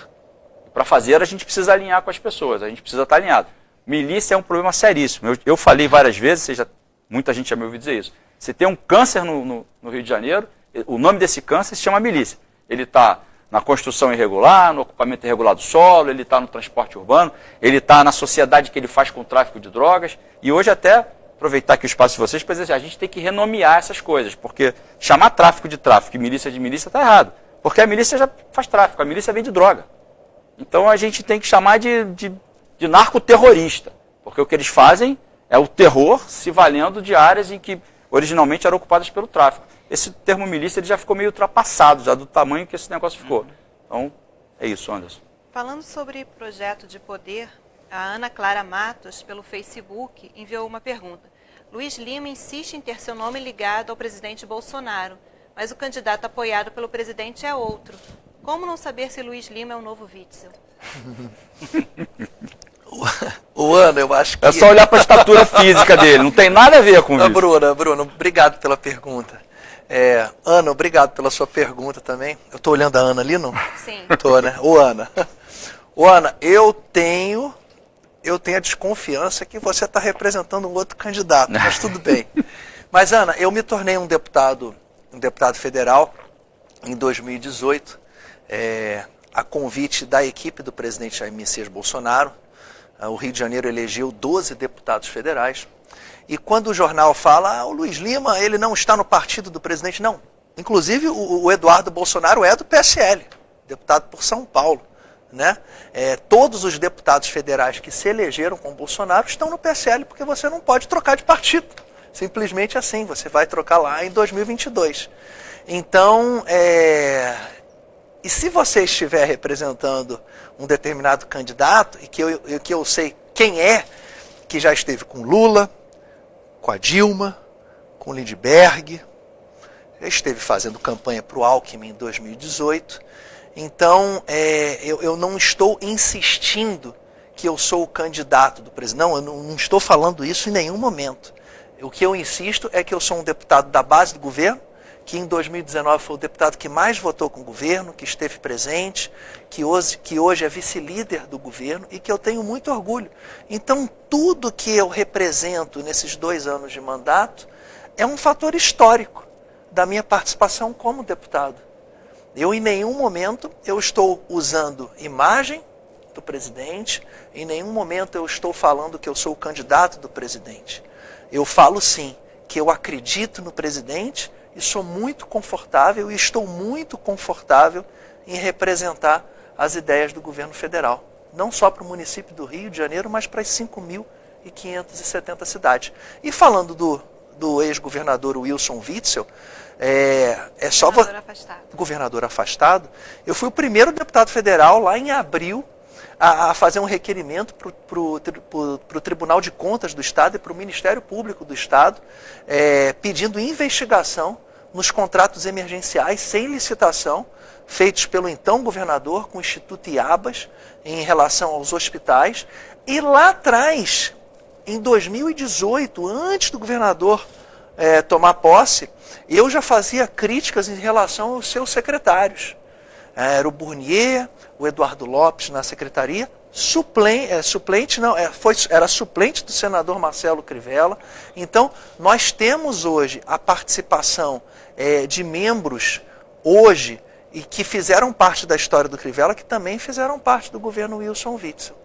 Para fazer a gente precisa alinhar com as pessoas, a gente precisa estar alinhado. Milícia é um problema seríssimo. Eu falei várias vezes, muita gente já me ouviu dizer isso. Você tem um câncer no Rio de Janeiro, o nome desse câncer se chama milícia. Ele está na construção irregular, no ocupamento irregular do solo, ele está no transporte urbano, ele está na sociedade que ele faz com o tráfico de drogas. E hoje até, aproveitar aqui o espaço de vocês, para dizer, a gente tem que renomear essas coisas, porque chamar tráfico de milícia de milícia está errado. Porque a milícia já faz tráfico, a milícia vende droga. Então a gente tem que chamar de narcoterrorista, porque o que eles fazem é o terror se valendo de áreas em que originalmente eram ocupadas pelo tráfico. Esse termo milícia ele já ficou meio ultrapassado, já do tamanho que esse negócio ficou. Então, é isso, Anderson. Falando sobre projeto de poder, a Ana Clara Matos, pelo Facebook, enviou uma pergunta. Luiz Lima insiste em ter seu nome ligado ao presidente Bolsonaro, mas o candidato apoiado pelo presidente é outro. Como não saber se Luiz Lima é o novo Witzel? O Ana, eu acho que... É só olhar para a estatura física dele, não tem nada a ver com isso. Bruno, obrigado pela pergunta. Ana, obrigado pela sua pergunta também. Eu estou olhando a Ana ali, não? Sim. Estou, né? Ana, eu tenho a desconfiança que você está representando um outro candidato, mas tudo bem. Mas, Ana, eu me tornei um deputado federal em 2018, a convite da equipe do presidente Jair Messias Bolsonaro. O Rio de Janeiro elegeu 12 deputados federais. E quando o jornal fala, o Luiz Lima, ele não está no partido do presidente, não. Inclusive, o Eduardo Bolsonaro é do PSL, deputado por São Paulo. Né? Todos os deputados federais que se elegeram com o Bolsonaro estão no PSL, porque você não pode trocar de partido. Simplesmente assim, você vai trocar lá em 2022. Então, e se você estiver representando um determinado candidato, e que eu sei quem é, que já esteve com Lula, com a Dilma, com o Lindbergh, já esteve fazendo campanha para o Alckmin em 2018. Então, eu não estou insistindo que eu sou o candidato do presidente. Não, eu não estou falando isso em nenhum momento. O que eu insisto é que eu sou um deputado da base do governo, que em 2019 foi o deputado que mais votou com o governo, que esteve presente, que hoje é vice-líder do governo e que eu tenho muito orgulho. Então, tudo que eu represento nesses 2 anos de mandato é um fator histórico da minha participação como deputado. Eu, em nenhum momento, eu estou usando imagem do presidente, em nenhum momento eu estou falando que eu sou o candidato do presidente. Eu falo sim que eu acredito no presidente e sou muito confortável e estou muito confortável em representar as ideias do governo federal. Não só para o município do Rio de Janeiro, mas para as 5.570 cidades. E falando do ex-governador Wilson Witzel, governador afastado, eu fui o primeiro deputado federal lá em abril a fazer um requerimento para o Tribunal de Contas do Estado e para o Ministério Público do Estado, pedindo investigação nos contratos emergenciais sem licitação, feitos pelo então governador com o Instituto IABAS em relação aos hospitais. E lá atrás, em 2018, antes do governador tomar posse, eu já fazia críticas em relação aos seus secretários. Era o Burnier, o Eduardo Lopes na secretaria, era suplente do senador Marcelo Crivella. Então, nós temos hoje a participação de membros hoje e que fizeram parte da história do Crivella, que também fizeram parte do governo Wilson Witzel.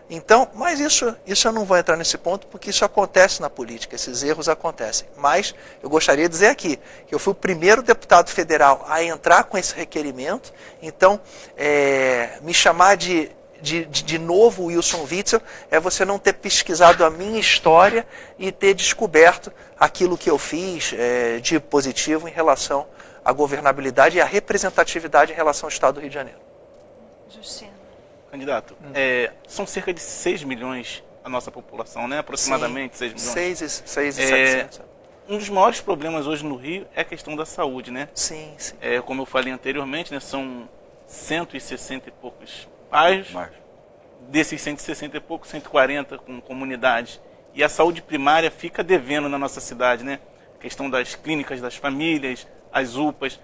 Então, mas isso eu não vou entrar nesse ponto, porque isso acontece na política, esses erros acontecem. Mas eu gostaria de dizer aqui que eu fui o primeiro deputado federal a entrar com esse requerimento. Então, me chamar de novo Wilson Witzel é você não ter pesquisado a minha história e ter descoberto aquilo que eu fiz de positivo em relação à governabilidade e à representatividade em relação ao Estado do Rio de Janeiro. Justina. Candidato, são cerca de 6 milhões a nossa população, né? Aproximadamente 6 milhões. 6.700. Um dos maiores problemas hoje no Rio é a questão da saúde, né? Sim. Como eu falei anteriormente, né, são 160 e poucos bairros. Desses 160 e poucos, 140 com comunidades. E a saúde primária fica devendo na nossa cidade, né? A questão das clínicas das famílias, as UPAs.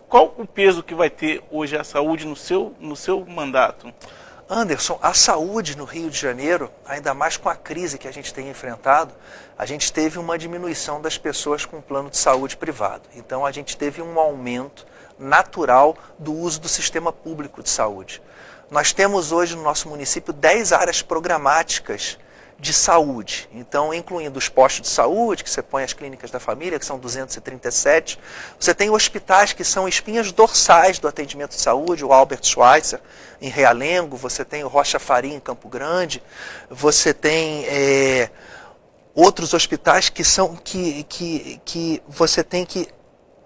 Qual o peso que vai ter hoje a saúde no seu mandato? Anderson, a saúde no Rio de Janeiro, ainda mais com a crise que a gente tem enfrentado, a gente teve uma diminuição das pessoas com plano de saúde privado. Então a gente teve um aumento natural do uso do sistema público de saúde. Nós temos hoje no nosso município 10 áreas programáticas de saúde, então incluindo os postos de saúde, que você põe as clínicas da família, que são 237, você tem hospitais que são espinhas dorsais do atendimento de saúde, o Albert Schweitzer em Realengo, você tem o Rocha Faria em Campo Grande, você tem outros hospitais que você tem que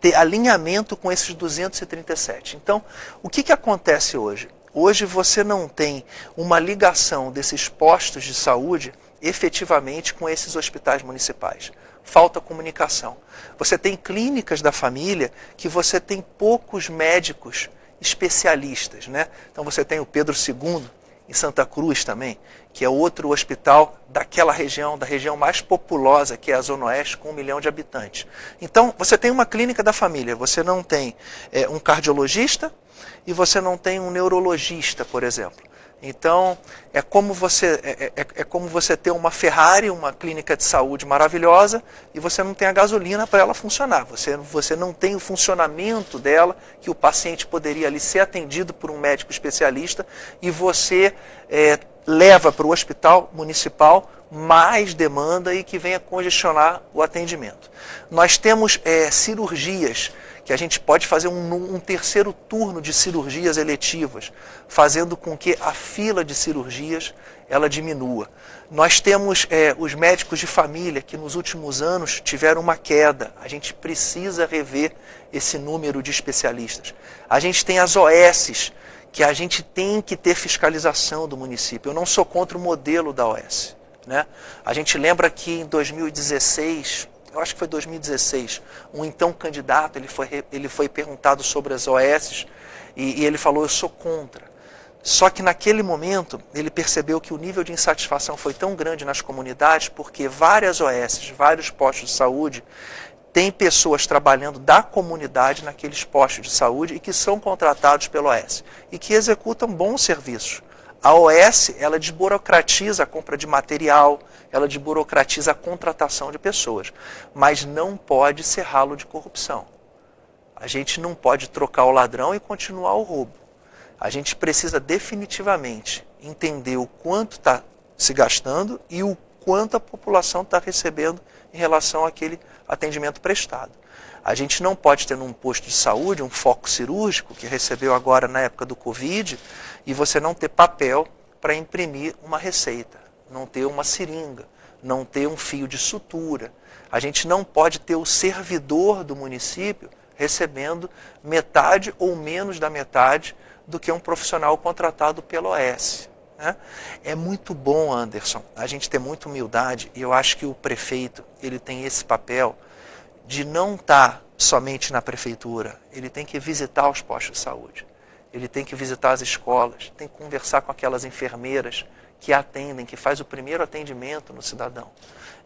ter alinhamento com esses 237. Então, o que acontece hoje? Hoje você não tem uma ligação desses postos de saúde efetivamente com esses hospitais municipais. Falta comunicação. Você tem clínicas da família que você tem poucos médicos especialistas, né? Então você tem o Pedro II em Santa Cruz também, que é outro hospital daquela região, da região mais populosa, que é a Zona Oeste, com 1 milhão de habitantes. Então você tem uma clínica da família, você não tem um cardiologista, e você não tem um neurologista, por exemplo. Então, é como você ter uma Ferrari, uma clínica de saúde maravilhosa, e você não tem a gasolina para ela funcionar. Você não tem o funcionamento dela, que o paciente poderia ali ser atendido por um médico especialista, e você leva para o hospital municipal mais demanda e que venha congestionar o atendimento. Nós temos cirurgias que a gente pode fazer um terceiro turno de cirurgias eletivas, fazendo com que a fila de cirurgias ela diminua. Nós temos os médicos de família que nos últimos anos tiveram uma queda. A gente precisa rever esse número de especialistas. A gente tem as OS, que a gente tem que ter fiscalização do município. Eu não sou contra o modelo da OS. né? A gente lembra que em 2016, eu acho que foi 2016, um então candidato, ele foi perguntado sobre as OS e ele falou, eu sou contra. Só que naquele momento ele percebeu que o nível de insatisfação foi tão grande nas comunidades porque várias OS, vários postos de saúde, tem pessoas trabalhando da comunidade naqueles postos de saúde e que são contratados pela OS e que executam bons serviços. A OS, ela desburocratiza a compra de material, ela desburocratiza a contratação de pessoas, mas não pode ser ralo de corrupção. A gente não pode trocar o ladrão e continuar o roubo. A gente precisa definitivamente entender o quanto está se gastando e o quanto a população está recebendo em relação àquele atendimento prestado. A gente não pode ter num posto de saúde um foco cirúrgico, que recebeu agora na época do Covid, e você não ter papel para imprimir uma receita, não ter uma seringa, não ter um fio de sutura. A gente não pode ter o servidor do município recebendo metade ou menos da metade do que um profissional contratado pelo OS. Né? É muito bom, Anderson, a gente ter muita humildade, e eu acho que o prefeito ele tem esse papel de não estar somente na prefeitura, ele tem que visitar os postos de saúde, ele tem que visitar as escolas, tem que conversar com aquelas enfermeiras que atendem, que faz o primeiro atendimento no cidadão.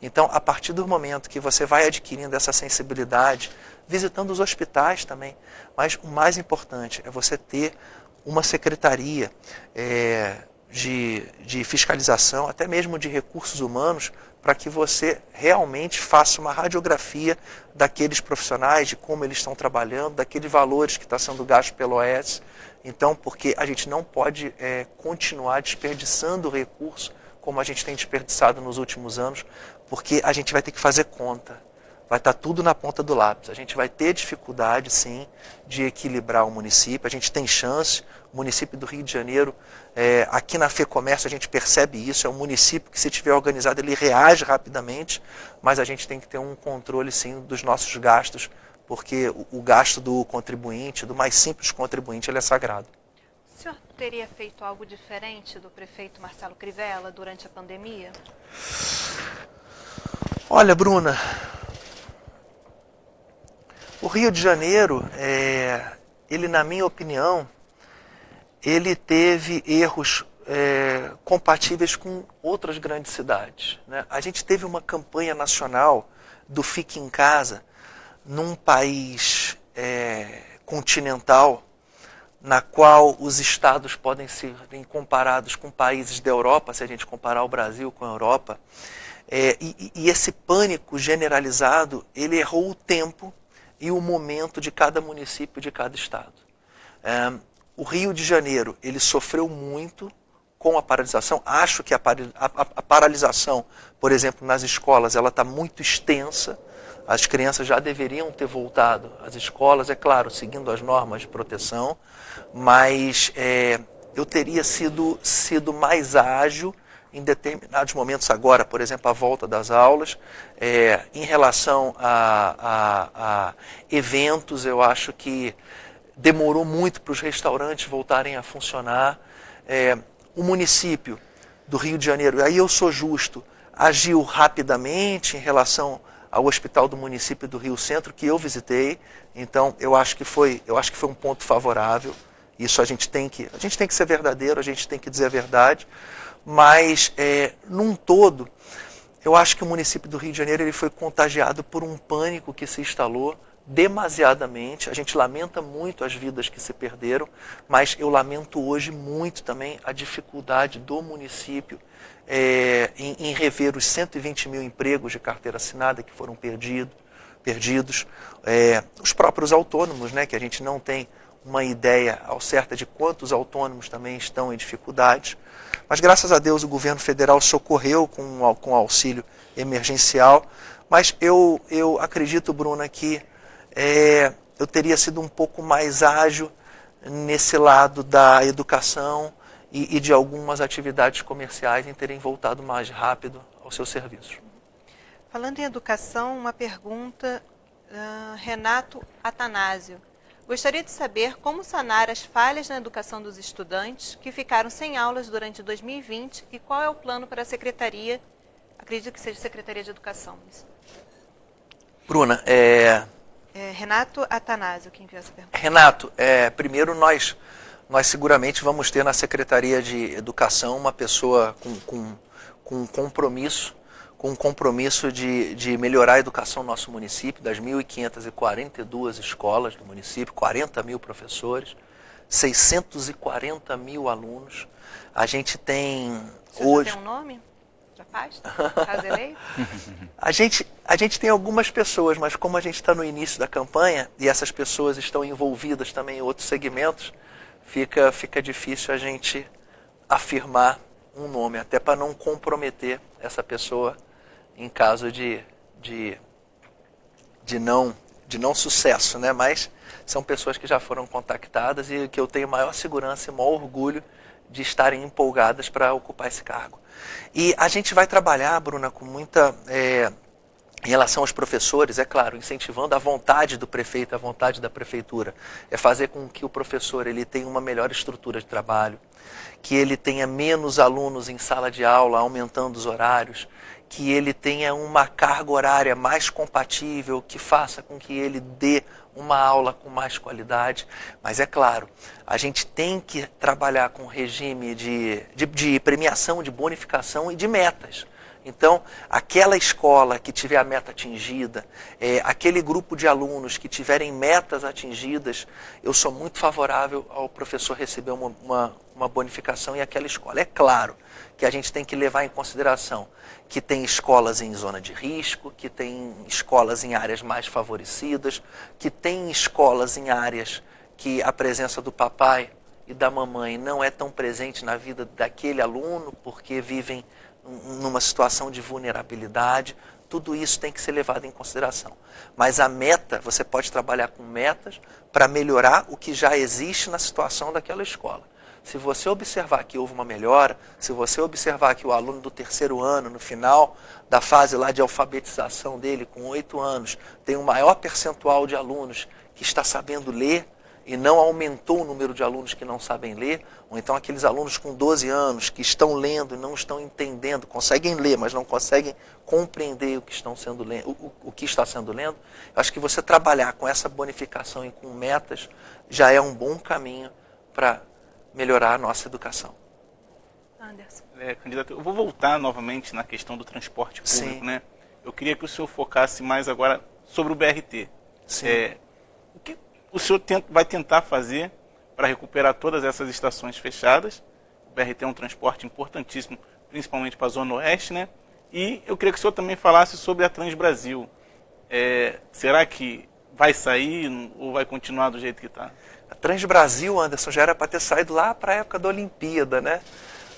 Então, a partir do momento que você vai adquirindo essa sensibilidade, visitando os hospitais também, mas o mais importante é você ter uma secretaria de fiscalização, até mesmo de recursos humanos, para que você realmente faça uma radiografia daqueles profissionais, de como eles estão trabalhando, daqueles valores que está sendo gasto pelo OS. Então, porque a gente não pode continuar desperdiçando recursos como a gente tem desperdiçado nos últimos anos, porque a gente vai ter que fazer conta. Vai estar tudo na ponta do lápis. A gente vai ter dificuldade, sim, de equilibrar o município. A gente tem chance. O município do Rio de Janeiro, aqui na FEComércio a gente percebe isso. É um município que, se estiver organizado, ele reage rapidamente. Mas a gente tem que ter um controle, sim, dos nossos gastos, porque o gasto do contribuinte, do mais simples contribuinte, ele é sagrado. O senhor teria feito algo diferente do prefeito Marcelo Crivella durante a pandemia? Olha, Bruna, o Rio de Janeiro, ele, na minha opinião, ele teve erros compatíveis com outras grandes cidades. Né? A gente teve uma campanha nacional do Fique em Casa num país continental, na qual os estados podem ser comparados com países da Europa, se a gente comparar o Brasil com a Europa. E esse pânico generalizado, ele errou o tempo e o momento de cada município, de cada estado. O Rio de Janeiro, ele sofreu muito com a paralisação. Acho que a paralisação, por exemplo, nas escolas, ela está muito extensa. As crianças já deveriam ter voltado às escolas, é claro, seguindo as normas de proteção, mas eu teria sido mais ágil em determinados momentos agora, por exemplo, a volta das aulas. Em relação a eventos, eu acho que demorou muito para os restaurantes voltarem a funcionar. O município do Rio de Janeiro, aí eu sou justo, agiu rapidamente em relação ao hospital do município do Rio Centro, que eu visitei. Então, eu acho que foi um ponto favorável. Isso a gente tem que ser verdadeiro, a gente tem que dizer a verdade. Mas, num todo, eu acho que o município do Rio de Janeiro ele foi contagiado por um pânico que se instalou demasiadamente. A gente lamenta muito as vidas que se perderam, mas eu lamento hoje muito também a dificuldade do município em rever os 120 mil empregos de carteira assinada que foram perdidos. Os próprios autônomos, né, que a gente não tem uma ideia ao certa de quantos autônomos também estão em dificuldades. Mas, graças a Deus, o governo federal socorreu com auxílio emergencial. Mas eu acredito, Bruna, que eu teria sido um pouco mais ágil nesse lado da educação e de algumas atividades comerciais em terem voltado mais rápido aos seus serviços. Falando em educação, uma pergunta, Renato Atanásio. Gostaria de saber como sanar as falhas na educação dos estudantes que ficaram sem aulas durante 2020 e qual é o plano para a Secretaria Acredito que seja Secretaria de Educação. Isso. Bruna, Renato Atanásio, que enviou essa pergunta. Renato, primeiro nós seguramente vamos ter na Secretaria de Educação uma pessoa com um compromisso de melhorar a educação no nosso município, das 1.542 escolas do município, 40 mil professores, 640 mil alunos. A gente tem hoje... Já tem um nome da pasta? Caso eleito? A gente tem algumas pessoas, mas como a gente está no início da campanha e essas pessoas estão envolvidas também em outros segmentos, fica difícil a gente afirmar um nome, até para não comprometer essa pessoa em caso de não sucesso, né? Mas são pessoas que já foram contactadas e que eu tenho maior segurança e maior orgulho de estarem empolgadas para ocupar esse cargo. E a gente vai trabalhar, Bruna, com muita... em relação aos professores, é claro, incentivando a vontade do prefeito, a vontade da prefeitura. É fazer com que o professor ele tenha uma melhor estrutura de trabalho, que ele tenha menos alunos em sala de aula, aumentando os horários, que ele tenha uma carga horária mais compatível, que faça com que ele dê uma aula com mais qualidade. Mas é claro, a gente tem que trabalhar com regime de premiação, de bonificação e de metas. Então, aquela escola que tiver a meta atingida, aquele grupo de alunos que tiverem metas atingidas, eu sou muito favorável ao professor receber uma bonificação em aquela escola. É claro que a gente tem que levar em consideração que tem escolas em zona de risco, que tem escolas em áreas mais favorecidas, que tem escolas em áreas que a presença do papai e da mamãe não é tão presente na vida daquele aluno, porque vivem numa situação de vulnerabilidade. Tudo isso tem que ser levado em consideração. Mas a meta, você pode trabalhar com metas para melhorar o que já existe na situação daquela escola. Se você observar que houve uma melhora, se você observar que o aluno do terceiro ano, no final da fase lá de alfabetização dele, com 8 anos, tem um maior percentual de alunos que está sabendo ler, e não aumentou o número de alunos que não sabem ler, ou então aqueles alunos com 12 anos que estão lendo e não estão entendendo, conseguem ler, mas não conseguem compreender o que está sendo lendo, eu acho que você trabalhar com essa bonificação e com metas já é um bom caminho para melhorar a nossa educação. Anderson. Candidato, eu vou voltar novamente na questão do transporte público, Sim. né? Eu queria que o senhor focasse mais agora sobre o BRT. Sim. O que o senhor vai tentar fazer para recuperar todas essas estações fechadas? O BRT é um transporte importantíssimo, principalmente para a Zona Oeste, né? E eu queria que o senhor também falasse sobre a Transbrasil. Será que vai sair ou vai continuar do jeito que está? A Transbrasil, Anderson, já era para ter saído lá para a época da Olimpíada, né?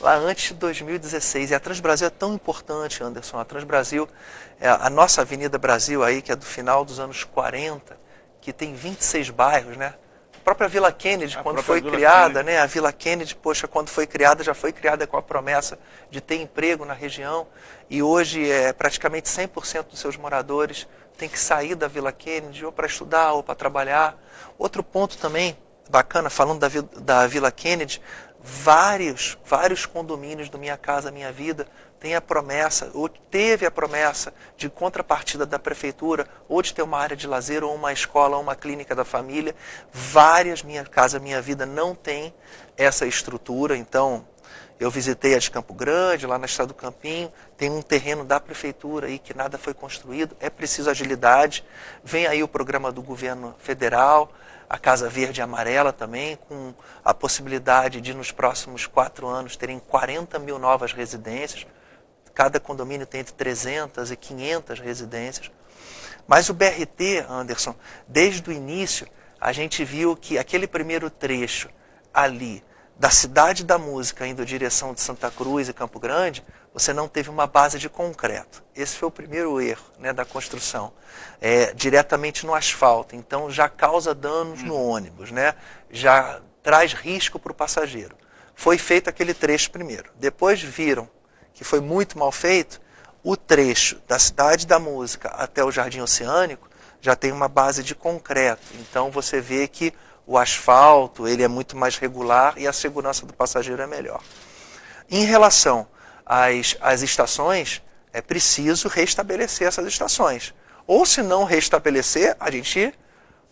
Lá antes de 2016. E a Transbrasil é tão importante, Anderson. A Transbrasil, a nossa Avenida Brasil aí, que é do final dos anos 40, que tem 26 bairros, né? A própria Vila Kennedy, quando foi criada, né? A Vila Kennedy, poxa, quando foi criada, já foi criada com a promessa de ter emprego na região. E hoje, praticamente 100% dos seus moradores tem que sair da Vila Kennedy ou para estudar ou para trabalhar. Outro ponto também bacana, falando da Vila Kennedy, vários condomínios do Minha Casa Minha Vida tem a promessa, ou teve a promessa de contrapartida da prefeitura, ou de ter uma área de lazer, ou uma escola, ou uma clínica da família. Várias Minha Casa Minha Vida não tem essa estrutura. Então, eu visitei a de Campo Grande, lá na Estrada do Campinho, tem um terreno da prefeitura aí que nada foi construído, é preciso agilidade. Vem aí o programa do governo federal, a Casa Verde e Amarela também, com a possibilidade de nos próximos 4 anos terem 40 mil novas residências. Cada condomínio tem entre 300 e 500 residências. Mas o BRT, Anderson, desde o início, a gente viu que aquele primeiro trecho ali, da Cidade da Música, indo em direção de Santa Cruz e Campo Grande, você não teve uma base de concreto. Esse foi o primeiro erro, né, da construção. Diretamente no asfalto, então já causa danos no ônibus, né? Já traz risco para o passageiro. Foi feito aquele trecho primeiro. Depois viram que foi muito mal feito, o trecho da Cidade da Música até o Jardim Oceânico já tem uma base de concreto. Então você vê que o asfalto ele é muito mais regular e a segurança do passageiro é melhor. Em relação às estações, é preciso restabelecer essas estações. Ou se não restabelecer, a gente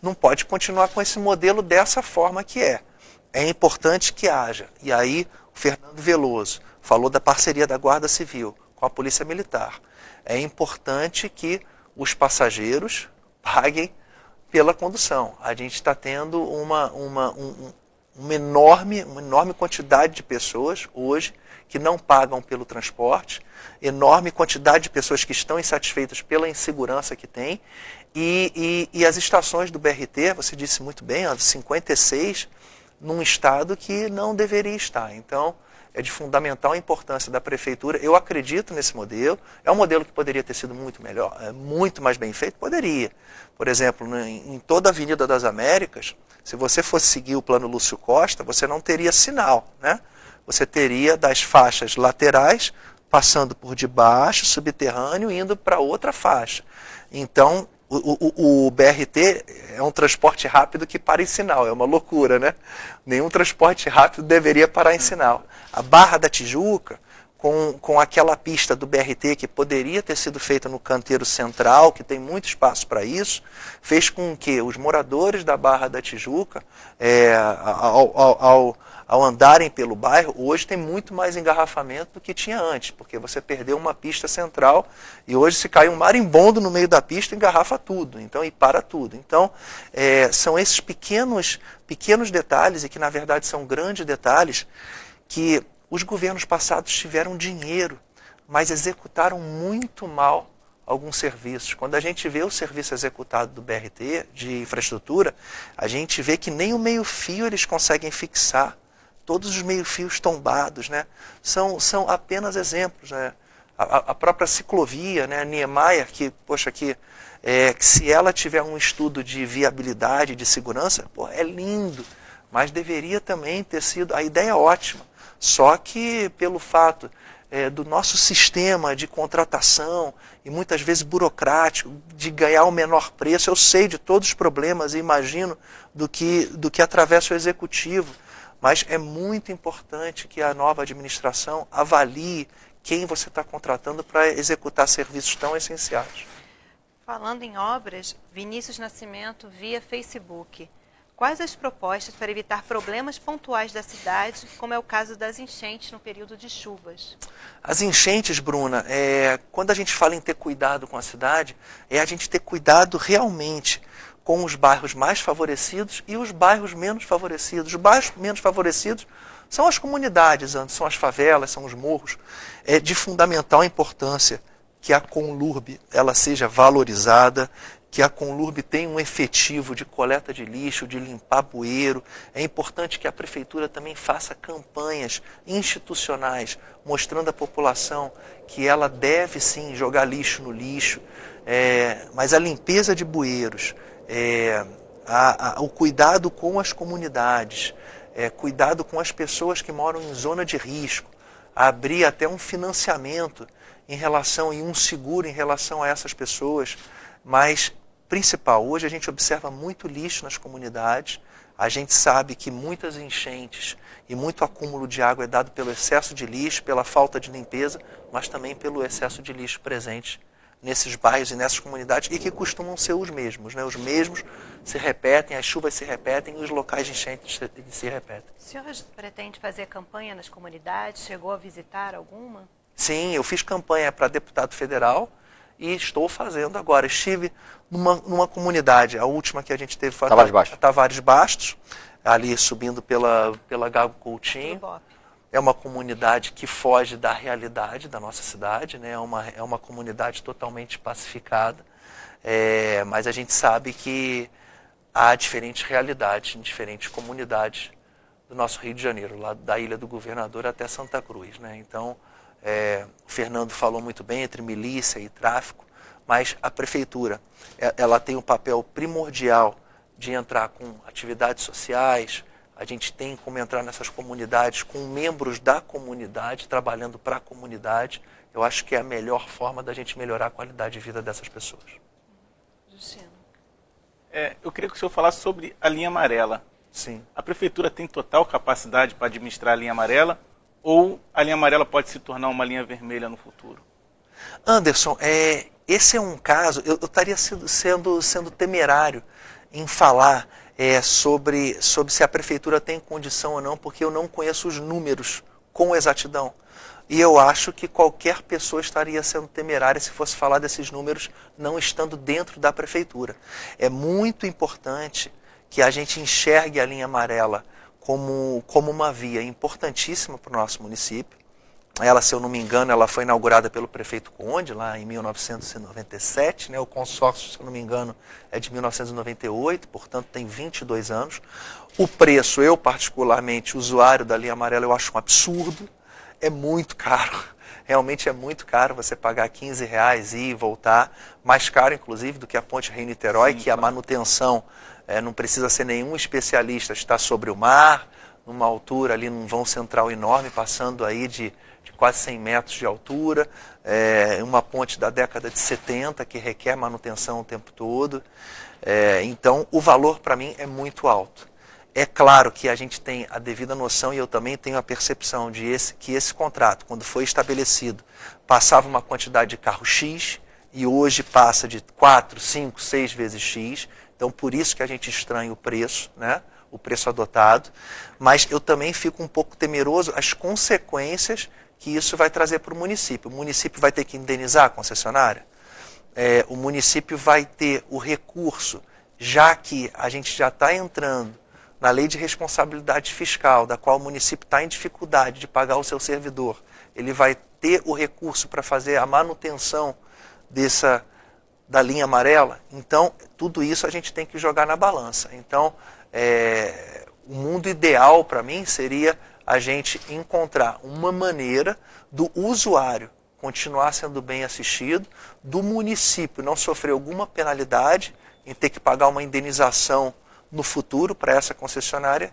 não pode continuar com esse modelo dessa forma que é. É importante que haja. E aí o Fernando Veloso falou da parceria da Guarda Civil com a Polícia Militar. É importante que os passageiros paguem pela condução. A gente está tendo uma enorme quantidade de pessoas hoje que não pagam pelo transporte, enorme quantidade de pessoas que estão insatisfeitas pela insegurança que tem, e as estações do BRT, você disse muito bem, 56, num estado que não deveria estar. Então, é de fundamental importância da prefeitura. Eu acredito nesse modelo. É um modelo que poderia ter sido muito melhor, muito mais bem feito? Poderia. Por exemplo, em toda a Avenida das Américas, se você fosse seguir o plano Lúcio Costa, você não teria sinal, né? Você teria das faixas laterais, passando por debaixo, subterrâneo, indo para outra faixa. Então, o BRT é um transporte rápido que para em sinal, é uma loucura, né? Nenhum transporte rápido deveria parar em sinal. A Barra da Tijuca, com aquela pista do BRT que poderia ter sido feita no canteiro central, que tem muito espaço para isso, fez com que os moradores da Barra da Tijuca, ao andarem pelo bairro, hoje tem muito mais engarrafamento do que tinha antes, porque você perdeu uma pista central e hoje se cai um marimbondo no meio da pista, engarrafa tudo, então, e para tudo. Então, são esses pequenos detalhes, e que na verdade são grandes detalhes, que os governos passados tiveram dinheiro, mas executaram muito mal alguns serviços. Quando a gente vê o serviço executado do BRT, de infraestrutura, a gente vê que nem o meio-fio eles conseguem fixar. Todos os meio-fios tombados, né? São apenas exemplos, né? A própria ciclovia, né? A Niemeyer, que se ela tiver um estudo de viabilidade, de segurança, é lindo, mas deveria também ter sido, a ideia é ótima, só que pelo fato do nosso sistema de contratação, e muitas vezes burocrático, de ganhar o menor preço, eu sei de todos os problemas e imagino do que atravessa o executivo, mas é muito importante que a nova administração avalie quem você está contratando para executar serviços tão essenciais. Falando em obras, Vinícius Nascimento via Facebook. Quais as propostas para evitar problemas pontuais da cidade, como é o caso das enchentes no período de chuvas? As enchentes, Bruna, quando a gente fala em ter cuidado com a cidade, é a gente ter cuidado realmente com os bairros mais favorecidos e os bairros menos favorecidos. Os bairros menos favorecidos são as comunidades, são as favelas, são os morros. É de fundamental importância que a Conlurb ela seja valorizada, que a Conlurb tenha um efetivo de coleta de lixo, de limpar bueiro. É importante que a prefeitura também faça campanhas institucionais, mostrando à população que ela deve sim jogar lixo no lixo, mas a limpeza de bueiros, o cuidado com as comunidades, cuidado com as pessoas que moram em zona de risco, abrir até um financiamento e um seguro em relação a essas pessoas, mas principal, hoje a gente observa muito lixo nas comunidades, a gente sabe que muitas enchentes e muito acúmulo de água é dado pelo excesso de lixo, pela falta de limpeza, mas também pelo excesso de lixo presente nesses bairros e nessas comunidades, e que costumam ser os mesmos, né? Os mesmos se repetem, as chuvas se repetem e os locais de enchentes se repetem. O senhor pretende fazer campanha nas comunidades? Chegou a visitar alguma? Sim, eu fiz campanha para deputado federal e estou fazendo agora. Estive numa comunidade, a última que a gente teve foi Tavares Bastos, ali subindo pela Gago Coutinho. É uma comunidade que foge da realidade da nossa cidade, né? É uma comunidade totalmente pacificada, mas a gente sabe que há diferentes realidades em diferentes comunidades do nosso Rio de Janeiro, lá da Ilha do Governador até Santa Cruz, né? Então, o Fernando falou muito bem entre milícia e tráfico, mas a prefeitura ela tem um papel primordial de entrar com atividades sociais. A gente tem como entrar nessas comunidades com membros da comunidade, trabalhando para a comunidade. Eu acho que é a melhor forma da gente melhorar a qualidade de vida dessas pessoas. Justino. Eu queria que o senhor falasse sobre a linha amarela. Sim. A prefeitura tem total capacidade para administrar a linha amarela ou a linha amarela pode se tornar uma linha vermelha no futuro? Anderson, esse é um caso, eu estaria sendo temerário em falar sobre se a prefeitura tem condição ou não, porque eu não conheço os números com exatidão. E eu acho que qualquer pessoa estaria sendo temerária se fosse falar desses números não estando dentro da prefeitura. É muito importante que a gente enxergue a linha amarela como uma via importantíssima para o nosso município. Ela, se eu não me engano, ela foi inaugurada pelo prefeito Conde, lá em 1997, né? O consórcio, se eu não me engano, é de 1998, portanto tem 22 anos. O preço, eu particularmente, usuário da linha amarela, eu acho um absurdo. É muito caro, realmente é muito caro você pagar R$15 e ir e voltar, mais caro inclusive do que a ponte Rio-Niterói, que a manutenção não precisa ser nenhum especialista, está sobre o mar, numa altura ali num vão central enorme, passando aí de quase 100 metros de altura, uma ponte da década de 70 que requer manutenção o tempo todo, então o valor para mim é muito alto. É claro que a gente tem a devida noção, e eu também tenho a percepção que esse contrato, quando foi estabelecido, passava uma quantidade de carro X, e hoje passa de 4, 5, 6 vezes X. Então, por isso que a gente estranha o preço, né? O preço adotado. Mas eu também fico um pouco temeroso as consequências que isso vai trazer para o município. O município vai ter que indenizar a concessionária? O município vai ter o recurso, já que a gente já está entrando na lei de responsabilidade fiscal, da qual o município está em dificuldade de pagar o seu servidor, ele vai ter o recurso para fazer a manutenção da linha amarela. Então, tudo isso a gente tem que jogar na balança. Então, o mundo ideal para mim seria a gente encontrar uma maneira do usuário continuar sendo bem assistido, do município não sofrer alguma penalidade em ter que pagar uma indenização no futuro para essa concessionária,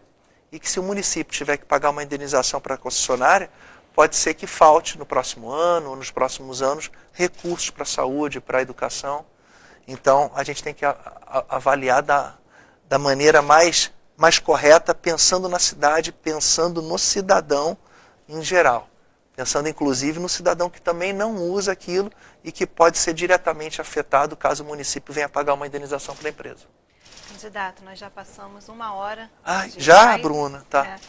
e que se o município tiver que pagar uma indenização para a concessionária, pode ser que falte no próximo ano ou nos próximos anos recursos para a saúde, para a educação. Então a gente tem que avaliar da maneira mais correta, pensando na cidade, pensando no cidadão em geral. Pensando inclusive no cidadão que também não usa aquilo e que pode ser diretamente afetado caso o município venha pagar uma indenização para a empresa. Candidato, nós já passamos 1 hora. Já, Bruna? Tá.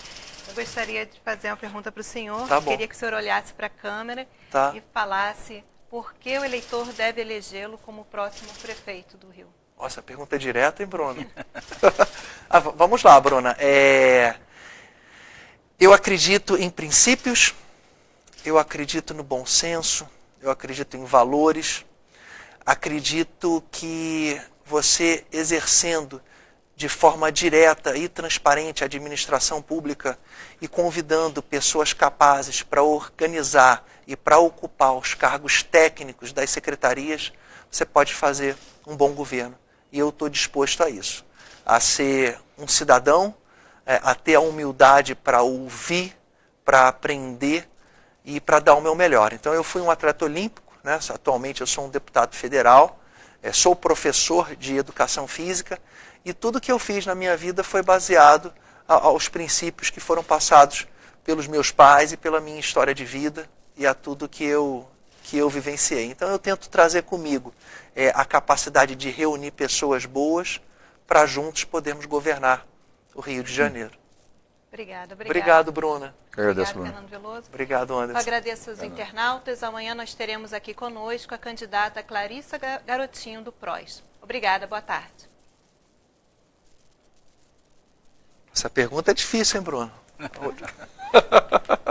Eu gostaria de fazer uma pergunta para o senhor. Tá bom. Queria que o senhor olhasse para a câmera e falasse por que o eleitor deve elegê-lo como próximo prefeito do Rio. Nossa, a pergunta é direta, hein, Bruna? Vamos lá, Bruna. Eu acredito em princípios, eu acredito no bom senso, eu acredito em valores, acredito que você exercendo de forma direta e transparente a administração pública e convidando pessoas capazes para organizar e para ocupar os cargos técnicos das secretarias, você pode fazer um bom governo. E eu estou disposto a isso, a ser um cidadão, a ter a humildade para ouvir, para aprender e para dar o meu melhor. Então eu fui um atleta olímpico, né? Atualmente eu sou um deputado federal, sou professor de educação física, e tudo que eu fiz na minha vida foi baseado aos princípios que foram passados pelos meus pais e pela minha história de vida e a tudo que eu vivenciei. Então eu tento trazer comigo a capacidade de reunir pessoas boas para juntos podermos governar o Rio de Janeiro. Obrigada. Obrigado, Bruna. Agradeço, Obrigado, Bruna. Fernando Veloso. Obrigado, Anderson. Eu agradeço aos internautas. Amanhã nós teremos aqui conosco a candidata Clarissa Garotinho do PROS. Obrigada, boa tarde. Essa pergunta é difícil, hein, Bruno?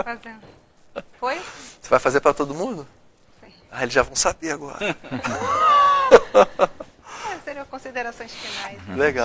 Fazendo. Foi? Você vai fazer para todo mundo? Sim. Eles já vão saber agora. Seriam considerações finais. Legal.